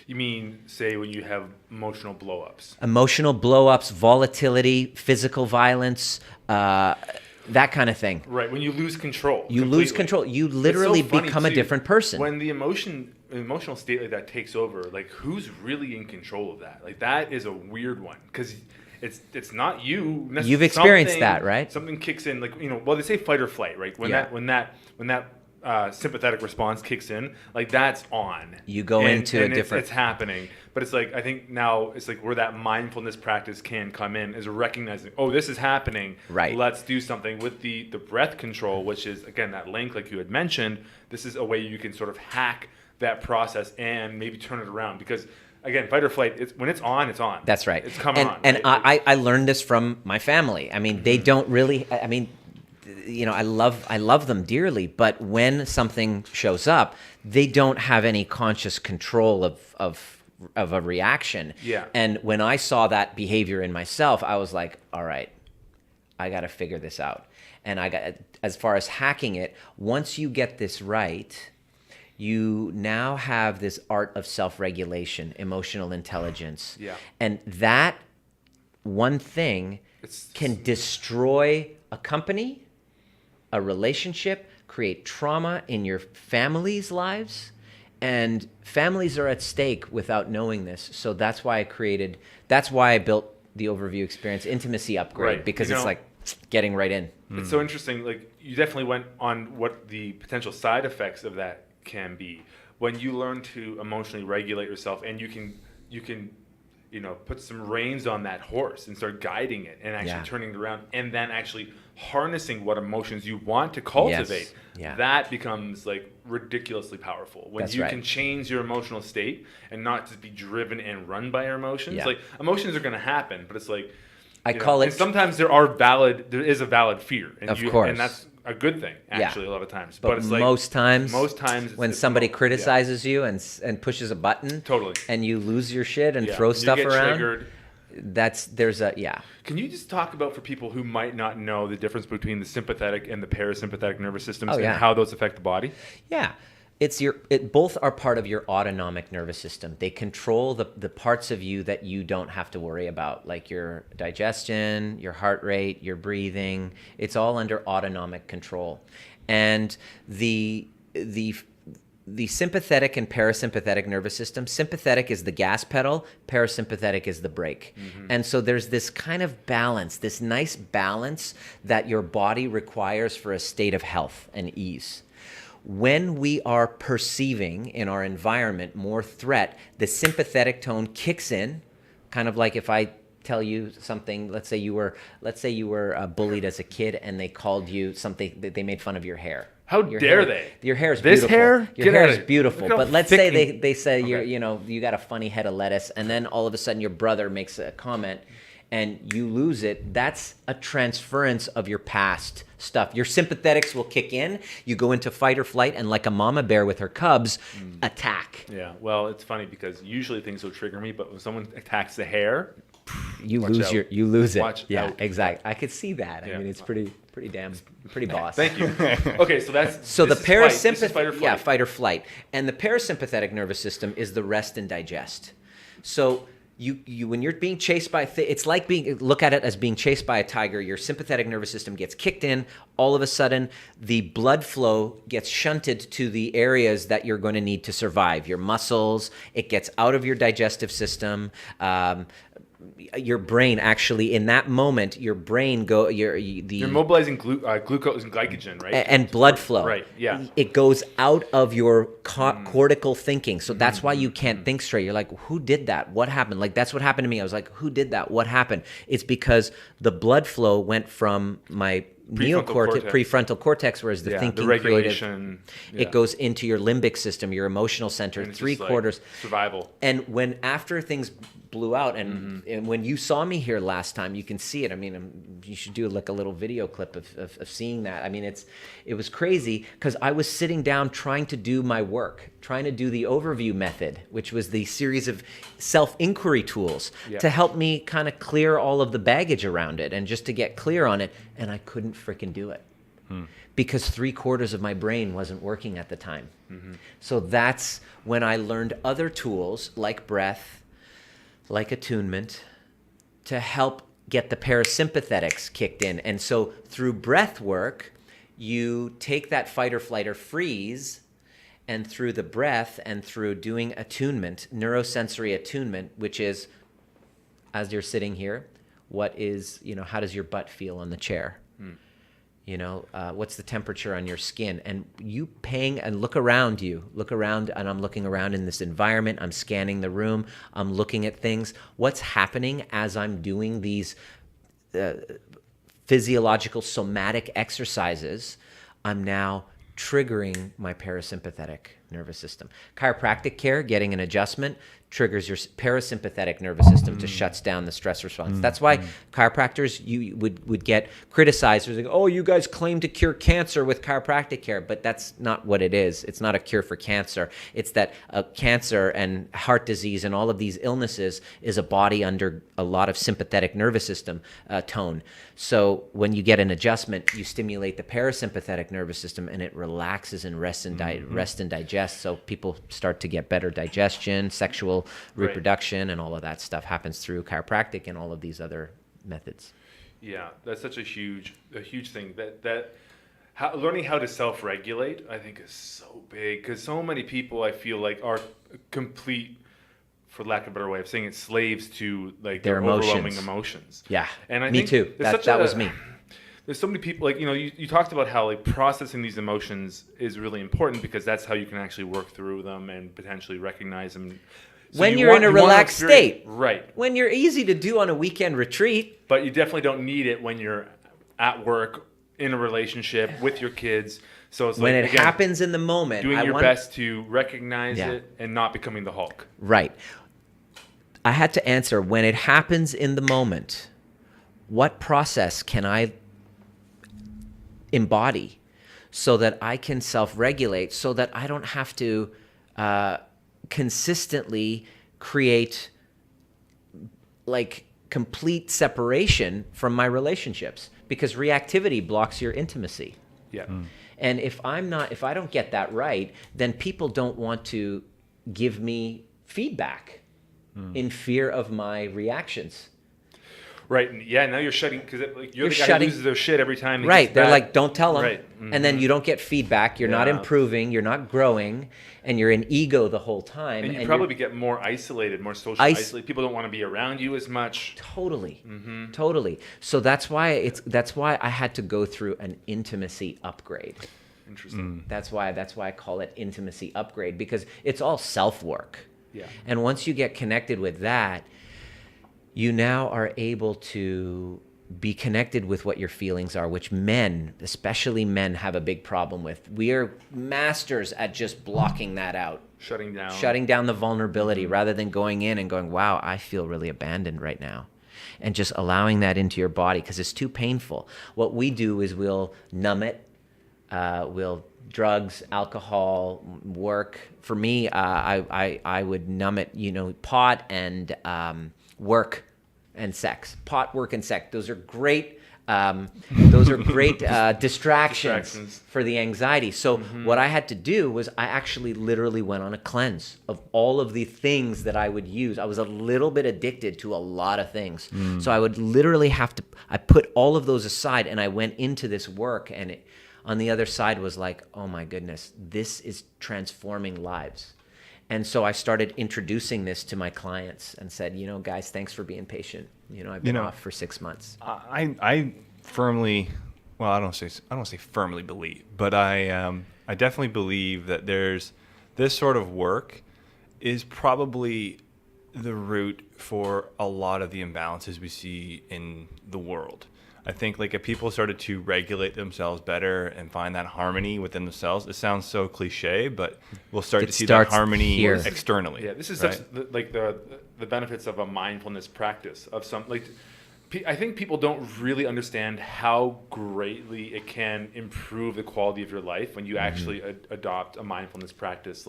You mean, say, when you have emotional blow-ups? Emotional blow-ups, volatility, physical violence, that kind of thing. Right, when you lose control. You lose control. You literally It's so funny, become a too. different person. When the emotional state like that takes over, like, who's really in control of that? Like, that is a weird one, because it's not you. You've experienced Something- that, right? Something kicks in, like, well, they say fight or flight, right? When Yeah. that sympathetic response kicks in, like, that's on. You go into a different- It's happening, but it's like, I think now it's like where that mindfulness practice can come in, is recognizing, oh, this is happening. Right. Let's do something with the breath control, which is, again, that link, like you had mentioned. This is a way you can sort of hack that process and maybe turn it around, because, again, fight or flight, when it's on, it's on. That's right. It's coming on. And right? I learned this from my family. I mean, they don't really. I mean, I love them dearly, but when something shows up, they don't have any conscious control of a reaction. Yeah. And when I saw that behavior in myself, I was like, all right, I got to figure this out. And as far as hacking it, once you get this right, you now have this art of self-regulation, emotional intelligence. Yeah. And that one thing can destroy a company, a relationship, create trauma in your family's lives. And families are at stake without knowing this. So that's why I built the overview experience intimacy upgrade, Right. because You it's know- like getting right in. It's so interesting. Like, you definitely went on what the potential side effects of that can be when you learn to emotionally regulate yourself, and you can put some reins on that horse and start guiding it and actually Yeah. turning it around, and then actually harnessing what emotions you want to cultivate. Yeah. That becomes, like, ridiculously powerful when That's you right. can change your emotional state and not just be driven and run by your emotions. Yeah. Like, emotions are going to happen, but it's like, I you know, call and it. sometimes there is a valid fear, and Of course. and that's a good thing, actually, a lot of times. But it's like most times it's somebody yeah. criticizes you and pushes a button, Totally. and you lose your shit and Yeah. throw You stuff get around. triggered. Yeah. Can you just talk about, for people who might not know, the difference between the sympathetic and the parasympathetic nervous systems, Oh, yeah. and how those affect the body? Yeah. Both are part of your autonomic nervous system. They control the parts of you that you don't have to worry about, like your digestion, your heart rate, your breathing. It's all under autonomic control. And the sympathetic and parasympathetic nervous system, sympathetic is the gas pedal, parasympathetic is the brake. Mm-hmm. And so there's this kind of balance, this nice balance that your body requires for a state of health and ease. When we are perceiving in our environment more threat, the sympathetic tone kicks in, kind of like if I tell you something, let's say you were bullied as a kid and they called you something, they made fun of your hair. How Your dare hair- they? Your hair is This beautiful. hair? Your Get hair out is of it. beautiful. Look how But let's thick say they say Okay. you got a funny head of lettuce, and then all of a sudden your brother makes a comment, and you lose it, that's a transference of your past stuff. Your sympathetics will kick in. You go into fight or flight, and like a mama bear with her cubs, attack. Yeah. Well, it's funny because usually things will trigger me, but when someone attacks the hair, You watch out. you lose it. Watch yeah, out. exactly. I could see that. Yeah. I mean, it's pretty boss. Thank you. Okay, so that's So the this is fight or parasympathetic, flight. yeah, fight or flight, and the parasympathetic nervous system is the rest and digest. So you when you're being chased by, it's like look at it as being chased by a tiger. Your sympathetic nervous system gets kicked in. All of a sudden, the blood flow gets shunted to the areas that you're going to need to survive. Your muscles. It gets out of your digestive system. Your brain actually in that moment, your brain You're mobilizing glucose and glycogen, right? and blood flow. Right, yeah. It goes out of your cortical thinking. So that's why you can't think straight. You're like, who did that? What happened? Like, that's what happened to me. I was like, who did that? What happened? It's because the blood flow went from my prefrontal cortex, whereas the thinking, the regulation, creative, it goes into your limbic system, your emotional center, and it's 3/4. like survival. And when after things blew out, and when you saw me here last time, you can see it. I mean, you should do like a little video clip of seeing that. I mean, it was crazy because I was sitting down trying to do my work, trying to do the overview method, which was the series of self-inquiry tools to help me kind of clear all of the baggage around it and just to get clear on it. And I couldn't freaking do it because 3/4 of my brain wasn't working at the time. So that's when I learned other tools like breath, like attunement, to help get the parasympathetics kicked in. And so through breath work, you take that fight or flight or freeze, and through the breath and through doing attunement, neurosensory attunement, which is, as you're sitting here, how does your butt feel on the chair? What's the temperature on your skin? And you look around and I'm looking around in this environment. I'm scanning the room. I'm looking at things. What's happening as I'm doing these physiological somatic exercises? I'm now triggering my parasympathetic nervous system. Chiropractic care, getting an adjustment, triggers your parasympathetic nervous system to shuts down the stress response. That's why chiropractors you would get criticized. Like, oh, you guys claim to cure cancer with chiropractic care, but that's not what it is. It's not a cure for cancer. It's that cancer and heart disease and all of these illnesses is a body under a lot of sympathetic nervous system tone. So when you get an adjustment, you stimulate the parasympathetic nervous system and it relaxes and rest and digest. So people start to get better digestion, sexual reproduction, and all of that stuff happens through chiropractic and all of these other methods. Yeah, that's such a huge thing. Learning how to self-regulate, I think, is so big because so many people I feel like are complete, for lack of a better way of saying it, slaves to like their overwhelming emotions. Yeah, and I me think too. That was me. There's so many people, like, you talked about how like processing these emotions is really important because that's how you can actually work through them and potentially recognize them. So when you're in a relaxed state. Right. When you're easy to do on a weekend retreat. But you definitely don't need it when you're at work, in a relationship, with your kids. So it's when like, it again, happens in the moment. doing your best to recognize it and not becoming the Hulk. Right. I had to answer, when it happens in the moment, what process can I embody so that I can self-regulate, so that I don't have to consistently create like complete separation from my relationships, because reactivity blocks your intimacy. Yeah. And if I don't get that right, then people don't want to give me feedback in fear of my reactions. Right. Yeah. Now you're shutting, because you're the guy who loses their shit every time. Right. They're like, don't tell them. Right. And then you don't get feedback. You're not improving. You're not growing. And you're in ego the whole time. And you probably get more isolated, more socially isolated. People don't want to be around you as much. Totally. Totally. So that's why I had to go through an intimacy upgrade. Interesting. That's why I call it intimacy upgrade, because it's all self-work. Yeah. And once you get connected with that, you now are able to be connected with what your feelings are, which men, especially men, have a big problem with. We are masters at just blocking that out. Shutting down Shutting down the vulnerability rather than going in and going, wow, I feel really abandoned right now. and just allowing that into your body because it's too painful. What we do is we'll numb it. We'll drugs, alcohol, work. For me, I would numb it, pot and work and sex. Pot, work, and sex. Those are great. Distractions for the anxiety. So what I had to do was I actually literally went on a cleanse of all of the things that I would use. I was a little bit addicted to a lot of things. So I would literally I put all of those aside and I went into this work, and on the other side was like, oh my goodness, this is transforming lives. And so I started introducing this to my clients and said, guys, thanks for being patient. I've been off for 6 months. I firmly, well, I don't say firmly believe, but I definitely believe that there's this sort of work is probably the root for a lot of the imbalances we see in the world. I think like if people started to regulate themselves better and find that harmony within themselves, it sounds so cliche, but we'll start to see that harmony here. Externally. Yeah, this is right? such the benefits of a mindfulness practice of some I think people don't really understand how greatly it can improve the quality of your life when you actually adopt a mindfulness practice,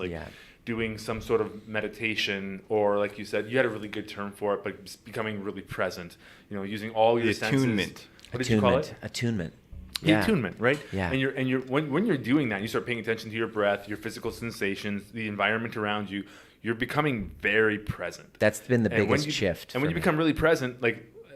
doing some sort of meditation, or like you said, you had a really good term for it, but becoming really present, using all your senses. Attunement. What did you call it? Attunement. The attunement, right? Yeah. And you're when you're doing that, you start paying attention to your breath, your physical sensations, the environment around you. You're becoming very present. That's been the biggest shift. And when you become really present,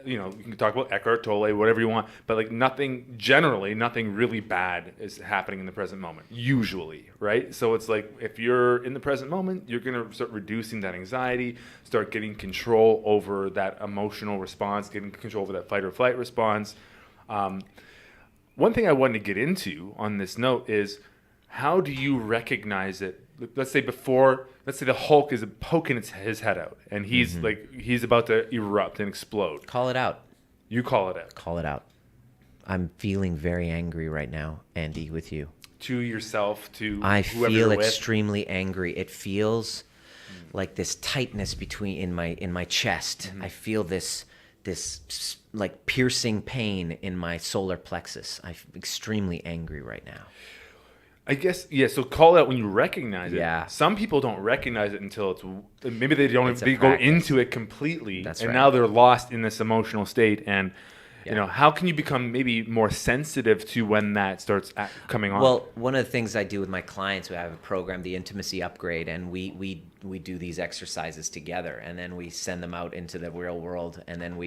you can talk about Eckhart Tolle, whatever you want, but nothing really bad is happening in the present moment, usually, right? So it's like if you're in the present moment, you're going to start reducing that anxiety, start getting control over that emotional response, getting control over that fight or flight response. One thing I wanted to get into on this note is, how do you recognize it? Let's say the Hulk is poking his head out, and he's he's about to erupt and explode. Call it out. You call it out. Call it out. I'm feeling very angry right now, Andy, with you. To yourself, to I whoever feel you're with. extremely angry. It feels like this tightness in my chest. I feel this like piercing pain in my solar plexus. I'm extremely angry right now. I guess, yeah, so call it out when you recognize it. Yeah. Some people don't recognize it until maybe they don't, It's a they go practice. into it completely. That's and right. now they're lost in this emotional state. And, Yeah. how can you become maybe more sensitive to when that starts coming on? Well, one of the things I do with my clients, we have a program, the Intimacy Upgrade, and we do these exercises together, and then we send them out into the real world, and then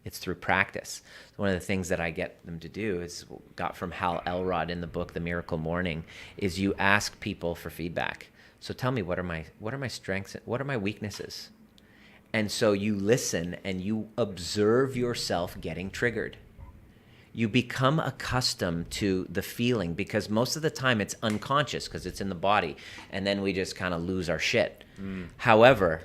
it's through practice. One of the things that I get them to do is got from Hal Elrod in the book The Miracle Morning, is you ask people for feedback. So tell me, what are my strengths? What are my weaknesses? And so you listen and you observe yourself getting triggered. You become accustomed to the feeling, because most of the time it's unconscious because it's in the body, and then we just kind of lose our shit. However,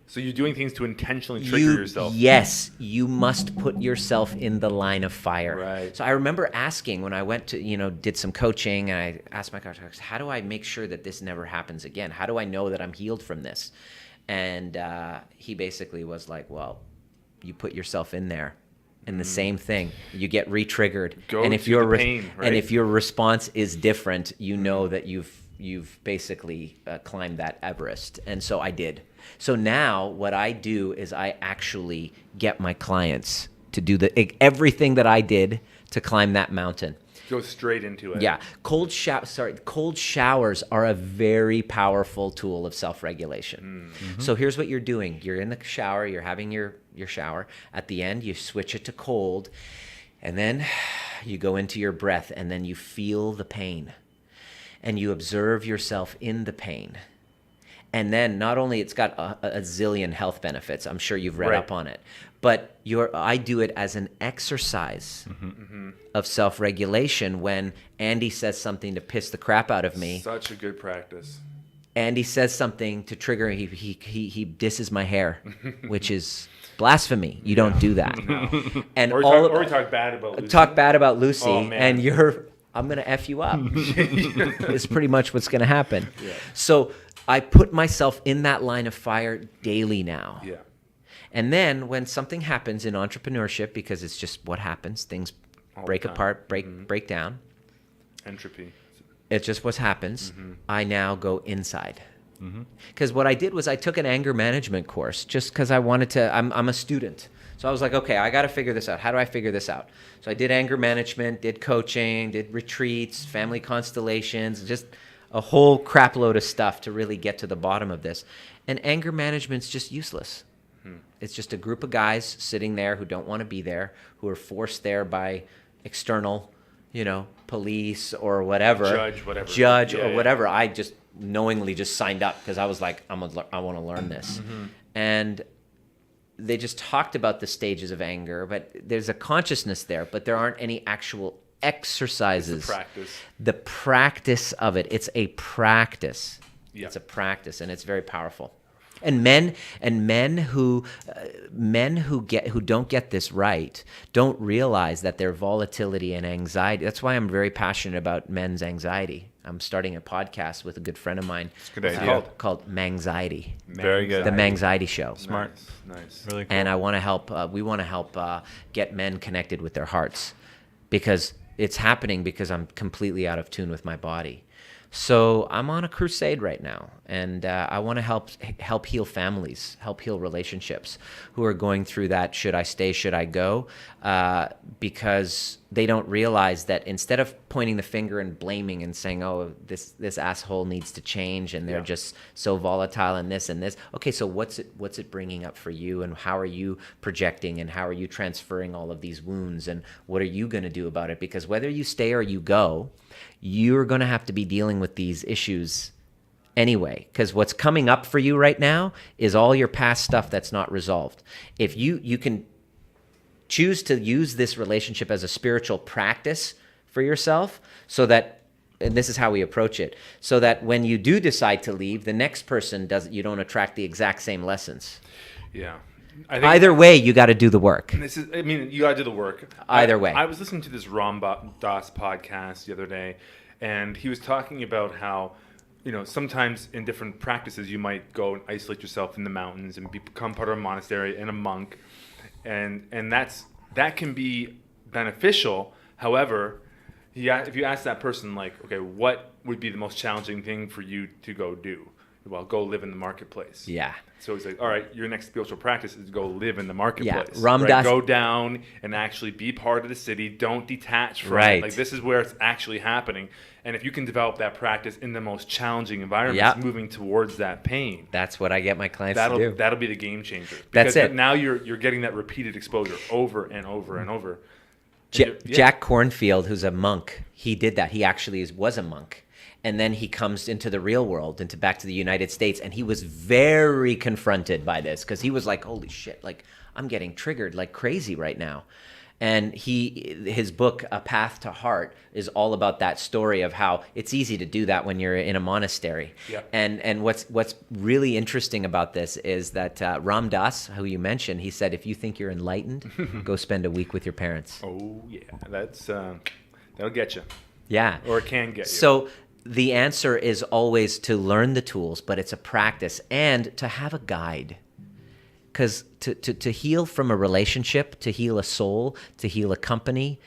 so you're doing things to intentionally trigger yourself. Yes, you must put yourself in the line of fire. Right. So I remember asking when I went to, did some coaching, and I asked my coach, how do I make sure that this never happens again? How do I know that I'm healed from this? And he basically was like, well, you put yourself in there. And the same thing, you get re-triggered. And if your response is different, you know that you've basically climbed that Everest. And so I did. So now what I do is I actually get my clients to do everything that I did to climb that mountain. Go straight into it. Yeah. Cold showers are a very powerful tool of self-regulation. So here's what you're doing. You're in the shower, you're having your shower. At the end, you switch it to cold, and then you go into your breath, and then you feel the pain, and you observe yourself in the pain. And then not only it's got a zillion health benefits, I'm sure you've read up on it, but I do it as an exercise of self-regulation. When Andy says something to piss the crap out of me, Such a good practice. Andy says something to trigger, he disses my hair, which is blasphemy. You don't do that. And Or we talk bad about Lucy. Talk bad about Lucy, Oh, man. and I'm going to F you up. It's pretty much what's going to happen. Yeah. So I put myself in that line of fire daily now. Yeah. And then when something happens in entrepreneurship, because it's just what happens, things All break the time. apart, break down. Entropy. It's just what happens. I now go inside. Because what I did was I took an anger management course just because I wanted to. I'm a student. So I was like, okay, I got to figure this out. How do I figure this out? So I did anger management, did coaching, did retreats, family constellations, just a whole crap load of stuff to really get to the bottom of this. And anger management's just useless. It's just a group of guys sitting there who don't want to be there, who are forced there by external, police or whatever. Judge or whatever. I just knowingly just signed up because I was like, I want to learn this. And they just talked about the stages of anger, but there's a consciousness there, but there aren't any actual exercises. It's a practice. The practice of it. It's a practice. Yeah. It's a practice, and it's very powerful. And men who don't get this right don't realize that their volatility and anxiety. That's why I'm very passionate about men's anxiety. I'm starting a podcast with a good friend of mine. It's a good idea. Called Mangxiety. Very good. The Mangxiety Show. Smart. Nice. Really cool. And I want to help. We want to help get men connected with their hearts, because it's happening because I'm completely out of tune with my body. So I'm on a crusade right now, and I want to help heal families, help heal relationships who are going through that. Should I stay? Should I go? Because they don't realize that instead of pointing the finger and blaming and saying, "Oh, this asshole needs to change," and they're just so volatile and this and this. Okay, so what's it bringing up for you, and how are you projecting, and how are you transferring all of these wounds, and what are you going to do about it? Because whether you stay or you go, you're going to have to be dealing with these issues anyway, because what's coming up for you right now is all your past stuff that's not resolved. If you can choose to use this relationship as a spiritual practice for yourself, so that, and this is how we approach it, so that when you do decide to leave, the next person you don't attract the exact same lessons. Yeah. I think Either way, you got to do the work. you got to do the work. Either way. I was listening to this Ram Dass podcast the other day, and he was talking about how, sometimes in different practices you might go and isolate yourself in the mountains and become part of a monastery and a monk, and that can be beneficial. However, if you ask that person, like, okay, what would be the most challenging thing for you to go do? Well, go live in the marketplace. Yeah. So he's like, all right, your next spiritual practice is to go live in the marketplace. Yeah. Ram right? Dass. Go down and actually be part of the city. Don't detach from Right. it. Like, this is where it's actually happening. And if you can develop that practice in the most challenging environments, moving towards that pain, That's what I get my clients to do. that'll be the game changer. That's Because it. now you're getting that repeated exposure over and over and over. Jack Cornfield, who's a monk, he did that. He actually was a monk. And then he comes into the real world, back to the United States, and he was very confronted by this, because he was like, holy shit, like, I'm getting triggered like crazy right now. And his book, A Path to Heart, is all about that story of how it's easy to do that when you're in a monastery. Yep. And what's really interesting about this is that Ram Dass, who you mentioned, he said, if you think you're enlightened, go spend a week with your parents. Oh, yeah. That'll get you. Yeah. Or it can get you. So the answer is always to learn the tools, but it's a practice, and to have a guide. Because to heal from a relationship, to heal a soul, to heal a company,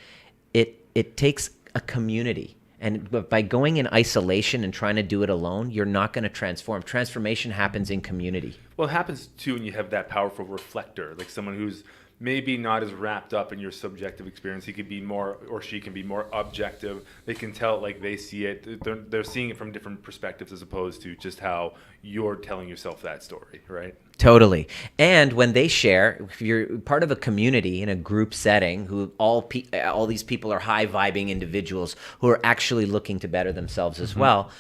it takes a community. And by going in isolation and trying to do it alone, you're not going to transform. Transformation happens in community. Well, it happens too when you have that powerful reflector, like someone who's maybe not as wrapped up in your subjective experience. He could be more, or she can be more objective. They can tell, like, they see it. They're seeing it from different perspectives, as opposed to just how you're telling yourself that story, right? Totally. And when they share, if you're part of a community in a group setting, who all these people are high vibing individuals who are actually looking to better themselves as well.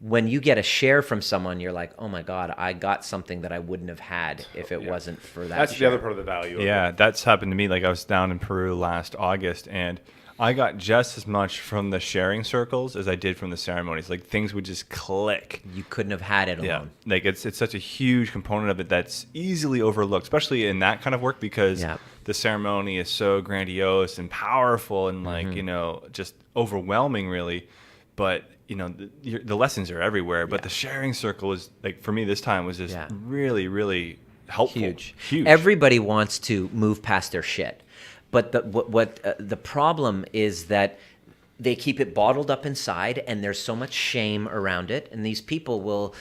When you get a share from someone, you're like, oh my God, I got something that I wouldn't have had if it wasn't for that. That's share. the other part of the value. Yeah, that's happened to me. Like, I was down in Peru last August, and I got just as much from the sharing circles as I did from the ceremonies. Like, things would just click. You couldn't have had it alone. Yeah, like it's such a huge component of it that's easily overlooked, especially in that kind of work, because the ceremony is so grandiose and powerful and like just overwhelming, really. But the lessons are everywhere. But the sharing circle is, like, for me this time was just really, really helpful. Huge. Huge. Everybody wants to move past their shit, but the problem is that they keep it bottled up inside, and there's so much shame around it. And these people will,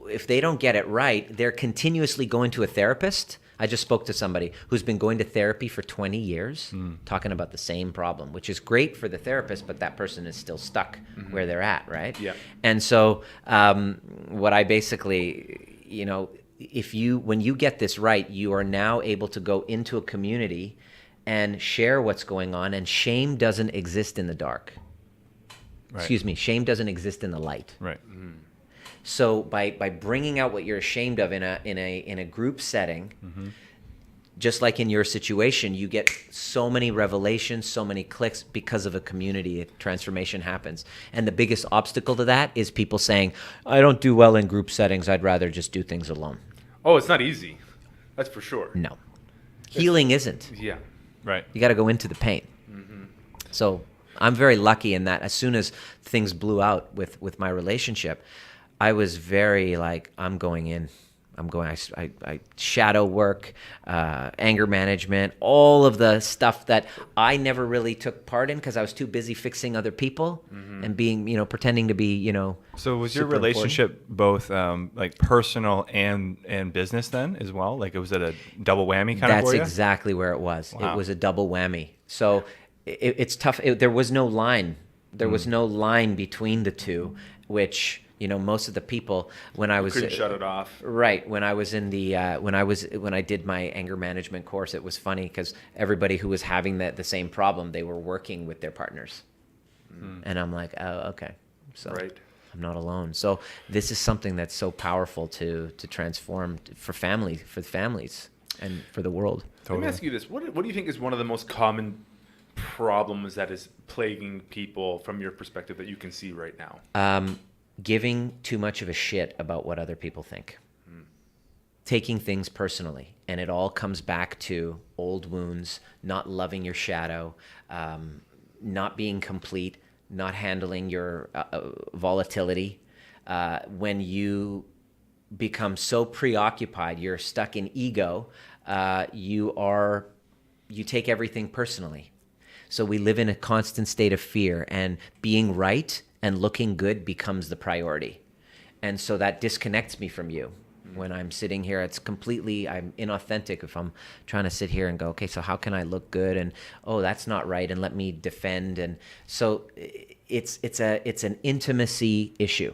if they don't get it right, they're continuously going to a therapist. I just spoke to somebody who's been going to therapy for 20 years, talking about the same problem, which is great for the therapist, but that person is still stuck where they're at, right? Yeah. And so what I basically, when you get this right, you are now able to go into a community and share what's going on, and shame doesn't exist in the dark. Right. Excuse me, shame doesn't exist in the light. Right. So by bringing out what you're ashamed of in a group setting, just like in your situation, you get so many revelations, so many clicks because of a community. Transformation happens. And the biggest obstacle to that is people saying, I don't do well in group settings. I'd rather just do things alone. Oh, it's not easy. That's for sure. No. Healing isn't. Yeah. Right. You got to go into the pain. So I'm very lucky in that as soon as things blew out with my relationship, I was very like, I'm going in. I shadow work, anger management, all of the stuff that I never really took part in because I was too busy fixing other people and being, pretending to be, So was your super relationship both like personal and business then as well? Like was it a double whammy kind of for That's you? exactly where it was. Wow. It was a double whammy. So it's tough. There was no line. There was no line between the two, which most of the people when I was Couldn't shut it off. Right. When I was in the when I did my anger management course, it was funny because everybody who was having the same problem, they were working with their partners, and I'm like, oh, okay, so Right. I'm not alone. So this is something that's so powerful to transform for families, and for the world. Let me ask you this: what do you think is one of the most common problems that is plaguing people from your perspective that you can see right now? Giving too much of a shit about what other people think. Taking things personally. And it all comes back to old wounds, not loving your shadow, not being complete, not handling your volatility. When you become so preoccupied, you're stuck in ego, you take everything personally. So we live in a constant state of fear, and being right and looking good becomes the priority. And so that disconnects me from you. When I'm sitting here, I'm inauthentic if I'm trying to sit here and go, okay, so how can I look good? And, oh, that's not right. And let me defend. And so it's an intimacy issue.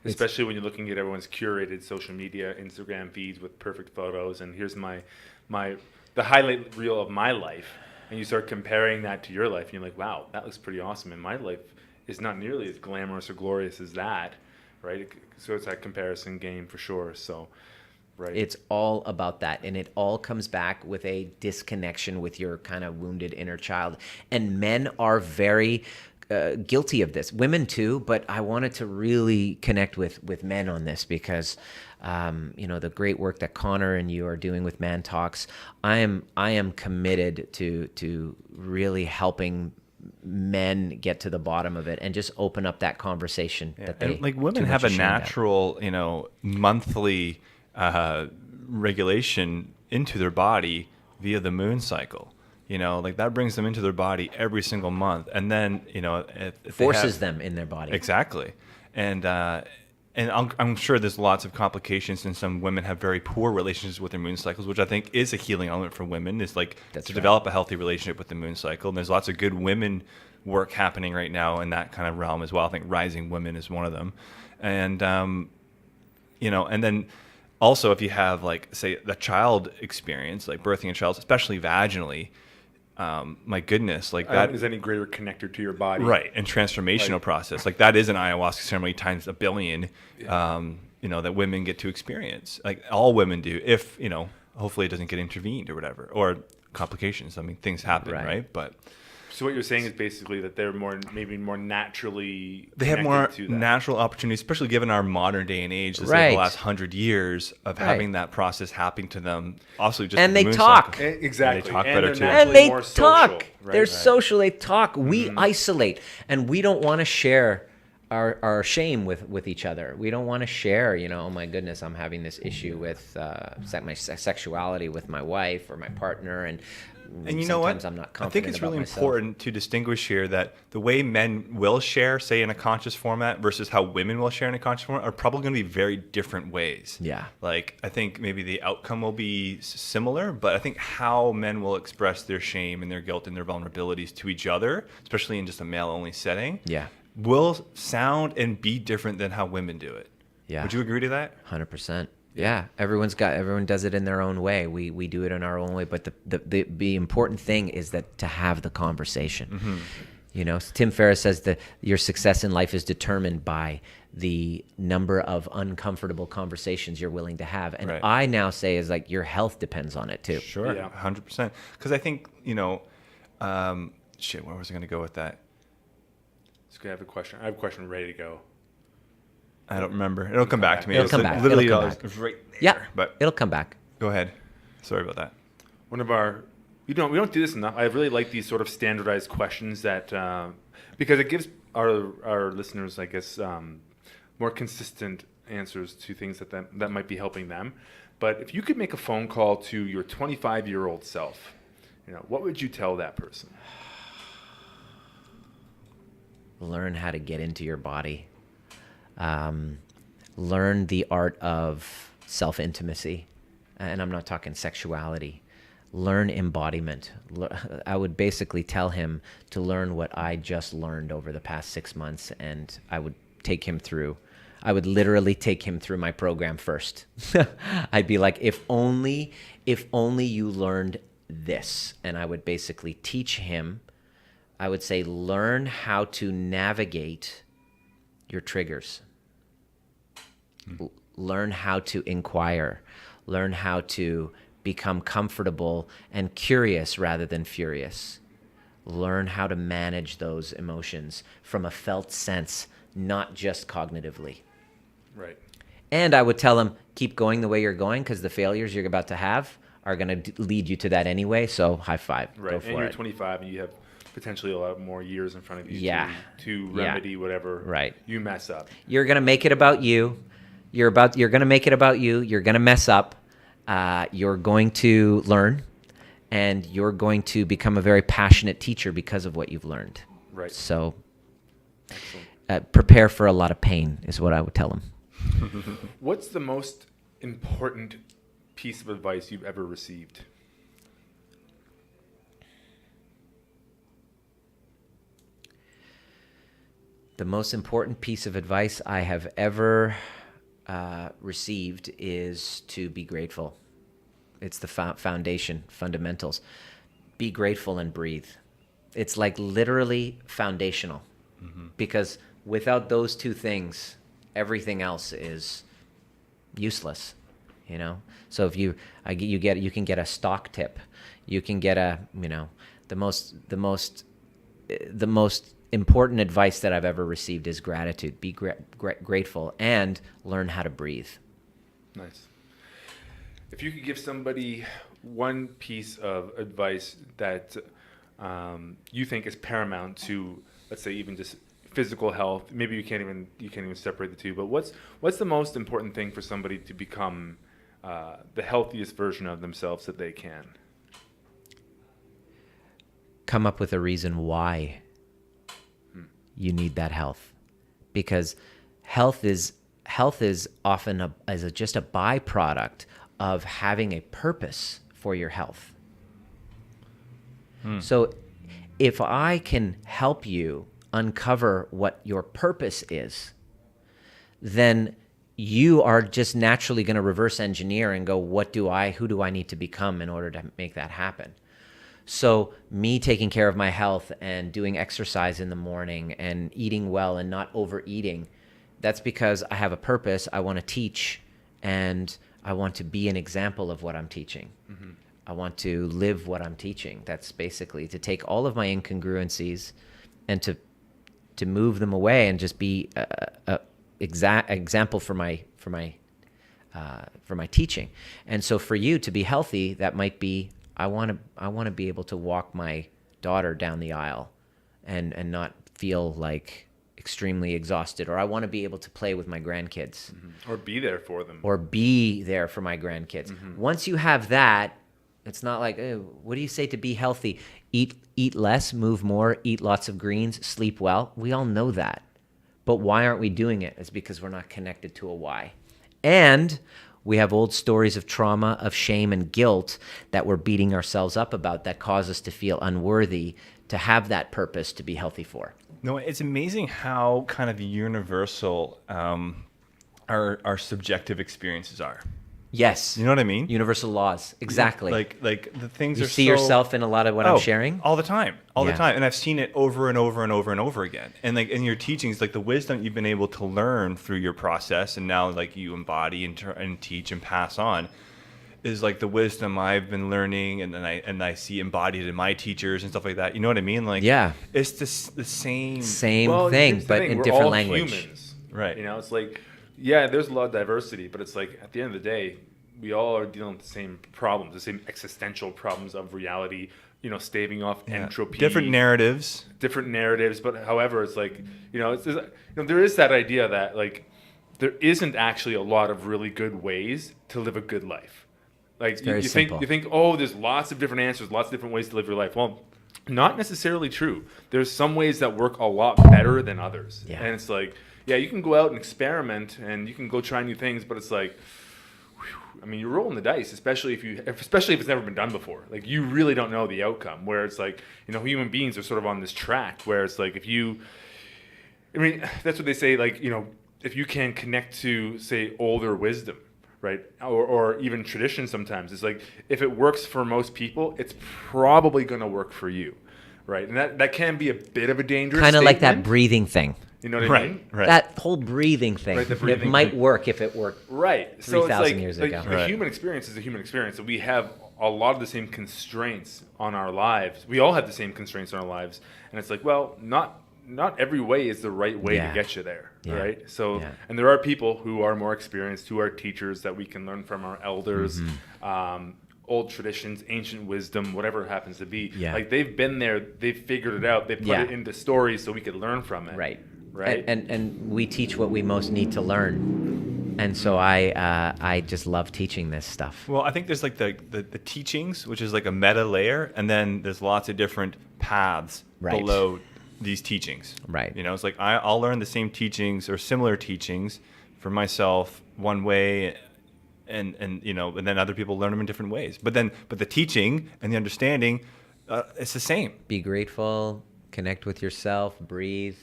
Especially when you're looking at everyone's curated social media, Instagram feeds with perfect photos. And here's the highlight reel of my life. And you start comparing that to your life. And you're like, wow, that looks pretty awesome. And my life is not nearly as glamorous or glorious as that, right? So it's that comparison game for sure. So, right. It's all about that. And it all comes back with a disconnection with your kind of wounded inner child. And men are very guilty of this. Women too, but I wanted to really connect with men on this because, the great work that Connor and you are doing with Man Talks, I am committed to really helping men get to the bottom of it and just open up that conversation. Yeah. That they And, like women too much have a ashamed of. natural, monthly regulation into their body via the moon cycle. Like that brings them into their body every single month, and then if Forces them in their body. Exactly, and I'm sure there's lots of complications, and some women have very poor relationships with their moon cycles, which I think is a healing element for women. Is like That's to right. develop a healthy relationship with the moon cycle, and there's lots of good women work happening right now in that kind of realm as well. I think Rising Women is one of them, and and then. Also, if you have, like, say, the child experience, like birthing a child, especially vaginally, my goodness, like that is any greater connector to your body. right, and transformational process. Like that is an ayahuasca ceremony times 1 billion, that women get to experience. Like all women do, if, hopefully it doesn't get intervened or whatever, or complications. I mean, things happen, right? But So what you're saying is basically that they're maybe more naturally they have connected more to that. natural opportunities, especially given our modern day and age. This is Right. the last 100 years of Right. having that process happening to them. Also, just And the they moon talk. cycle. Exactly. And they talk And better they're too. naturally And they more talk. social, right? They're Right. social. They talk. We isolate, and we don't want to share our shame with each other. We don't want to share, oh my goodness, I'm having this issue with my sexuality with my wife or my partner, and you know what? I'm not confident. I think it's really myself. important to distinguish here that the way men will share, say in a conscious format, versus how women will share in a conscious format are probably going to be very different ways. Yeah. Like, I think maybe the outcome will be similar, but I think how men will express their shame and their guilt and their vulnerabilities to each other, especially in just a male-only setting, will sound and be different than how women do it. Yeah. Would you agree to that? 100%. Yeah, everyone does it in their own way. We do it in our own way, but the important thing is that to have the conversation. Tim Ferriss says that your success in life is determined by the number of uncomfortable conversations you're willing to have, and I now say is like your health depends on it too. Sure, 100%. Because I think where was I going to go with that? I have a question. I have a question ready to go. I don't remember. It'll come back to me. It'll come back. Literally, It'll come back. It's right there. Yeah, but it'll come back. Go ahead. Sorry about that. One of our, we don't do this enough. I really like these sort of standardized questions that, because it gives our listeners, I guess, more consistent answers to things that might be helping them. But if you could make a phone call to your 25-year-old self, what would you tell that person? Learn how to get into your body. Learn the art of self-intimacy. And I'm not talking sexuality. Learn embodiment. I would basically tell him to learn what I just learned over the past 6 months, and I would literally take him through my program first. I'd be like, if only you learned this. And I would basically teach him, I would say, learn how to navigate your triggers. Learn how to inquire. Learn how to become comfortable and curious rather than furious. Learn how to manage those emotions from a felt sense, not just cognitively. Right. And I would tell him, keep going the way you're going, because the failures you're about to have are going to lead you to that anyway. So high five. Right. Go for and you're it. 25 and you have potentially a lot more years in front of you to Yeah. remedy whatever you mess up. You're going to make it about you. You're going to make it about you. You're going to mess up. You're going to learn, and you're going to become a very passionate teacher because of what you've learned. Right. So prepare for a lot of pain is what I would tell them. What's the most important piece of advice you've ever received? The most important piece of advice I have ever received is to be grateful. It's the foundation, fundamentals. Be grateful and breathe. It's like literally foundational, because without those two things, everything else is useless. So if you can get a stock tip, you can get the most important advice that I've ever received is gratitude. Be grateful and learn how to breathe. Nice. If you could give somebody one piece of advice that you think is paramount to, let's say, even just physical health, maybe you can't even separate the two, but what's the most important thing for somebody to become the healthiest version of themselves that they can? Come up with a reason why you need that health, because health is often just a byproduct of having a purpose for your health. So if I can help you uncover what your purpose is, then you are just naturally going to reverse engineer and go, who do I need to become in order to make that happen? So me taking care of my health and doing exercise in the morning and eating well and not overeating, that's because I have a purpose. I want to teach, and I want to be an example of what I'm teaching. Mm-hmm. I want to live what I'm teaching. That's basically to take all of my incongruencies and to move them away and just be a example for my teaching. And so for you to be healthy, that might be, I want to be able to walk my daughter down the aisle and not feel like extremely exhausted, or I want to be able to play with my grandkids, Or be there for them. or be there for my grandkids. Once you have that, it's not like, oh, what do you say to be healthy? Eat less, move more, eat lots of greens, sleep well. We all know that. But why aren't we doing it? It's because we're not connected to a why. And we have old stories of trauma, of shame and guilt that we're beating ourselves up about that cause us to feel unworthy to have that purpose to be healthy for. No, it's amazing how kind of universal our subjective experiences are. Yes. You know what I mean? Universal laws. Exactly. Like the things you are see so... yourself in a lot of what I'm sharing? All the time. All the Yeah. time. And I've seen it over and over and over and over again. And like in your teachings, like the wisdom you've been able to learn through your process and now like you embody and teach and pass on is like the wisdom I've been learning and then I see embodied in my teachers and stuff like that. You know what I mean? Like Yeah. it's the same Same Well, thing, here's the but thing, in we're different all language. Humans, Right. You know, it's like, yeah, there's a lot of diversity, but it's like at the end of the day, we all are dealing with the same problems, the same existential problems of reality, you know, staving off entropy. different narratives. But however, it's like, you know, there is that idea that like there isn't actually a lot of really good ways to live a good life. Like very simple. you think, oh, there's lots of different answers, lots of different ways to live your life. Well, not necessarily true. There's some ways that work a lot better than others. Yeah. And it's like, yeah, you can go out and experiment and you can go try new things, but it's like, I mean, you're rolling the dice, especially if it's never been done before. Like, you really don't know the outcome. Where it's like, you know, human beings are sort of on this track where it's like, that's what they say. Like, you know, if you can connect to, say, older wisdom, right, or even tradition, sometimes it's like if it works for most people, it's probably going to work for you, right? And that can be a bit of a dangerous Kind of like that statement. breathing thing. You know what I mean? Right. That whole breathing thing. Right, the It breathing might thing. work if it worked. Right. So it's 3,000 like, years like ago. a Right. human experience is a human experience. And we have a lot of the same constraints on our lives. We all have the same constraints on our lives. And it's like, well, not every way is the right way Yeah. to get you there. Yeah. Right. So, Yeah. and there are people who are more experienced, who are teachers that we can learn from, our elders, Mm-hmm. old traditions, ancient wisdom, whatever it happens to be. Yeah. Like they've been there, they've figured it out, they put Yeah. it into stories so we could learn from it. Right. Right. And we teach what we most need to learn. And so I just love teaching this stuff. Well, I think there's like the teachings, which is like a meta layer, and then there's lots of different paths Right. below these teachings. Right. You know, it's like I'll learn the same teachings or similar teachings for myself one way, and you know, and then other people learn them in different ways. But the teaching and the understanding, it's the same. Be grateful, connect with yourself, breathe,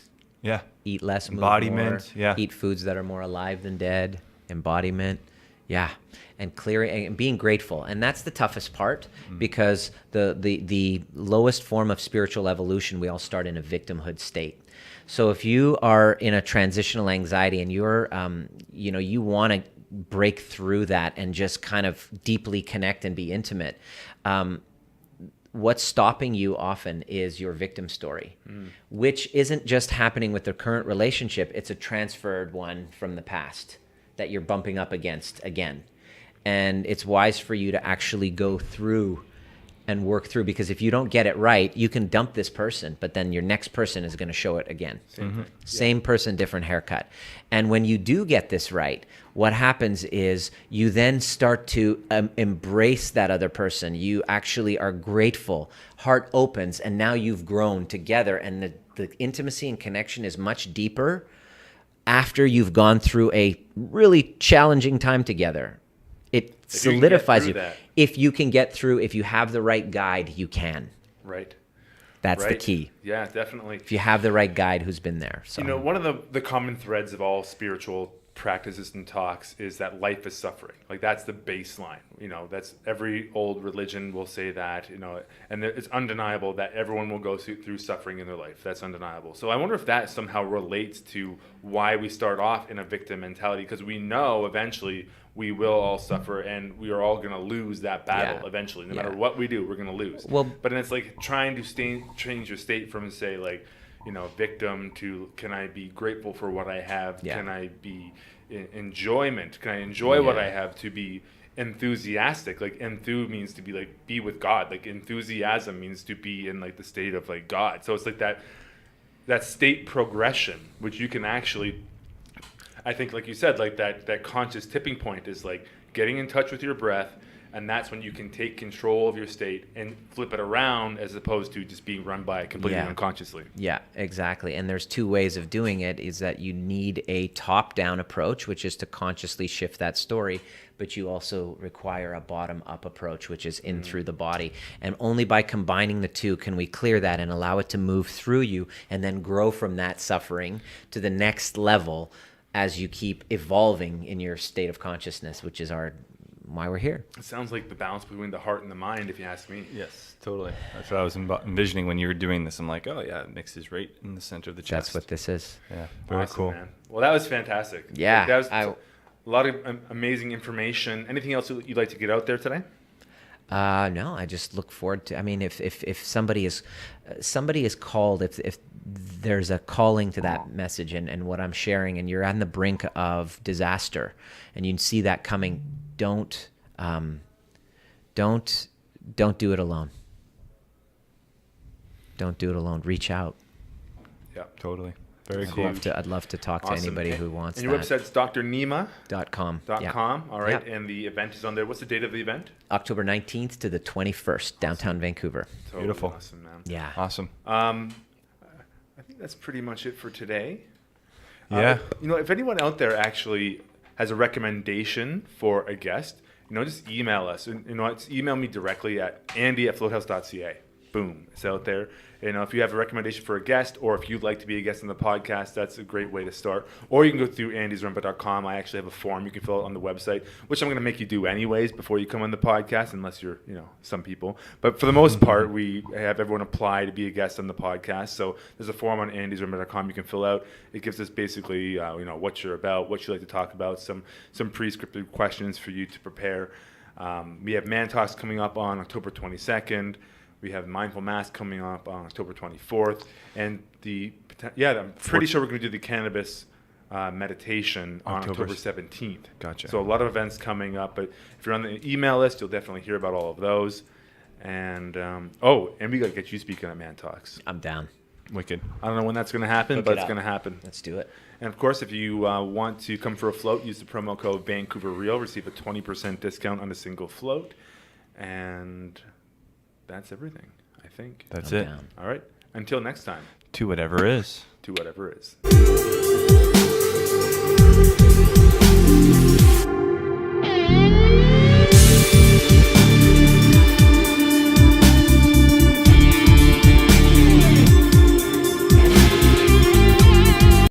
Yeah. eat less, move Embodiment, more, yeah. eat foods that are more alive than dead, embodiment, yeah, and clearing and being grateful. And that's the toughest part because the lowest form of spiritual evolution, we all start in a victimhood state. So if you are in a transitional anxiety and you're, you want to break through that and just kind of deeply connect and be intimate, what's stopping you often is your victim story, which isn't just happening with the current relationship. It's a transferred one from the past that you're bumping up against again. And it's wise for you to actually go through and work through, because if you don't get it right, you can dump this person, but then your next person is going to show it again. Same person, different haircut. And when you do get this right, what happens is you then start to embrace that other person. You actually are grateful, heart opens, and now you've grown together, and the intimacy and connection is much deeper after you've gone through a really challenging time together. It solidifies you. If you can get through, if you have the right guide, you can. Right. That's the Right. key. Yeah, definitely. If you have the right guide who's been there. So You know, one of the common threads of all spiritual practices and talks is that life is suffering. Like, that's the baseline. You know, that's every old religion will say that, you know, and it's undeniable that everyone will go through suffering in their life. That's undeniable. So I wonder if that somehow relates to why we start off in a victim mentality, because we know eventually we will all suffer and we are all going to lose that battle eventually. No matter what we do, we're going to lose. Well, but then it's like trying to change your state from, say, like, you know, victim to, can I be grateful for what I have? Yeah. Can I be in enjoyment? Can I enjoy what I have? To be enthusiastic. Like, enthu means to be like, be with God. Like, enthusiasm means to be in like the state of like God. So it's like that that state progression, which you can actually, I think, like you said, like that conscious tipping point is like getting in touch with your breath, and that's when you can take control of your state and flip it around, as opposed to just being run by it completely unconsciously. Yeah, exactly. And there's two ways of doing it. Is that you need a top-down approach, which is to consciously shift that story, but you also require a bottom-up approach, which is in through the body. And only by combining the two can we clear that and allow it to move through you and then grow from that suffering to the next level as you keep evolving in your state of consciousness, which is why we're here. It sounds like the balance between the heart and the mind, if you ask me. Yes, totally. That's what I was envisioning when you were doing this. I'm like, oh yeah, it mixes right in the center of the chest. That's what this is. Yeah, very Awesome, cool. man. Well, that was fantastic. Yeah, Like, that was a lot of amazing information. Anything else you'd like to get out there today? No, I just look forward to. I mean, if somebody is called, if there's a calling to that message and what I'm sharing, and you're on the brink of disaster, and you see that coming, don't do it alone. Don't do it alone. Reach out. Yeah, Totally. Very I'd cool. love to talk to anybody who wants and your that. website's Dr.Nima.com. .com. All right, Yeah. and the event is on there. What's the date of the event? October 19th to the 21st, downtown Vancouver. Totally Beautiful. Awesome, man. Yeah. Awesome. I think that's pretty much it for today. Yeah. If anyone out there actually has a recommendation for a guest, just email us. It's email me directly at andy@floathouse.ca. Boom, it's out there. If you have a recommendation for a guest, or if you'd like to be a guest on the podcast, that's a great way to start. Or you can go through andysrumba.com. I actually have a form you can fill out on the website, which I'm going to make you do anyways before you come on the podcast, unless you're, some people. But for the most part, we have everyone apply to be a guest on the podcast. So there's a form on andysrumba.com you can fill out. It gives us basically, what you're about, what you like to talk about, some pre-scripted questions for you to prepare. We have Man Talks coming up on October 22nd. We have Mindful Mask coming up on October 24th. And I'm pretty sure we're going to do the cannabis meditation on October 17th. Gotcha. So a lot of events coming up. But if you're on the email list, you'll definitely hear about all of those. And, and we got to get you speaking at Man Talks. I'm down. Wicked. I don't know when that's going to happen, but it's going to happen. Let's do it. And of course, if you want to come for a float, use the promo code VancouverReal. Receive a 20% discount on a single float. And that's everything, I think. That's I'm it. down. All right. Until next time. To whatever is. To whatever is.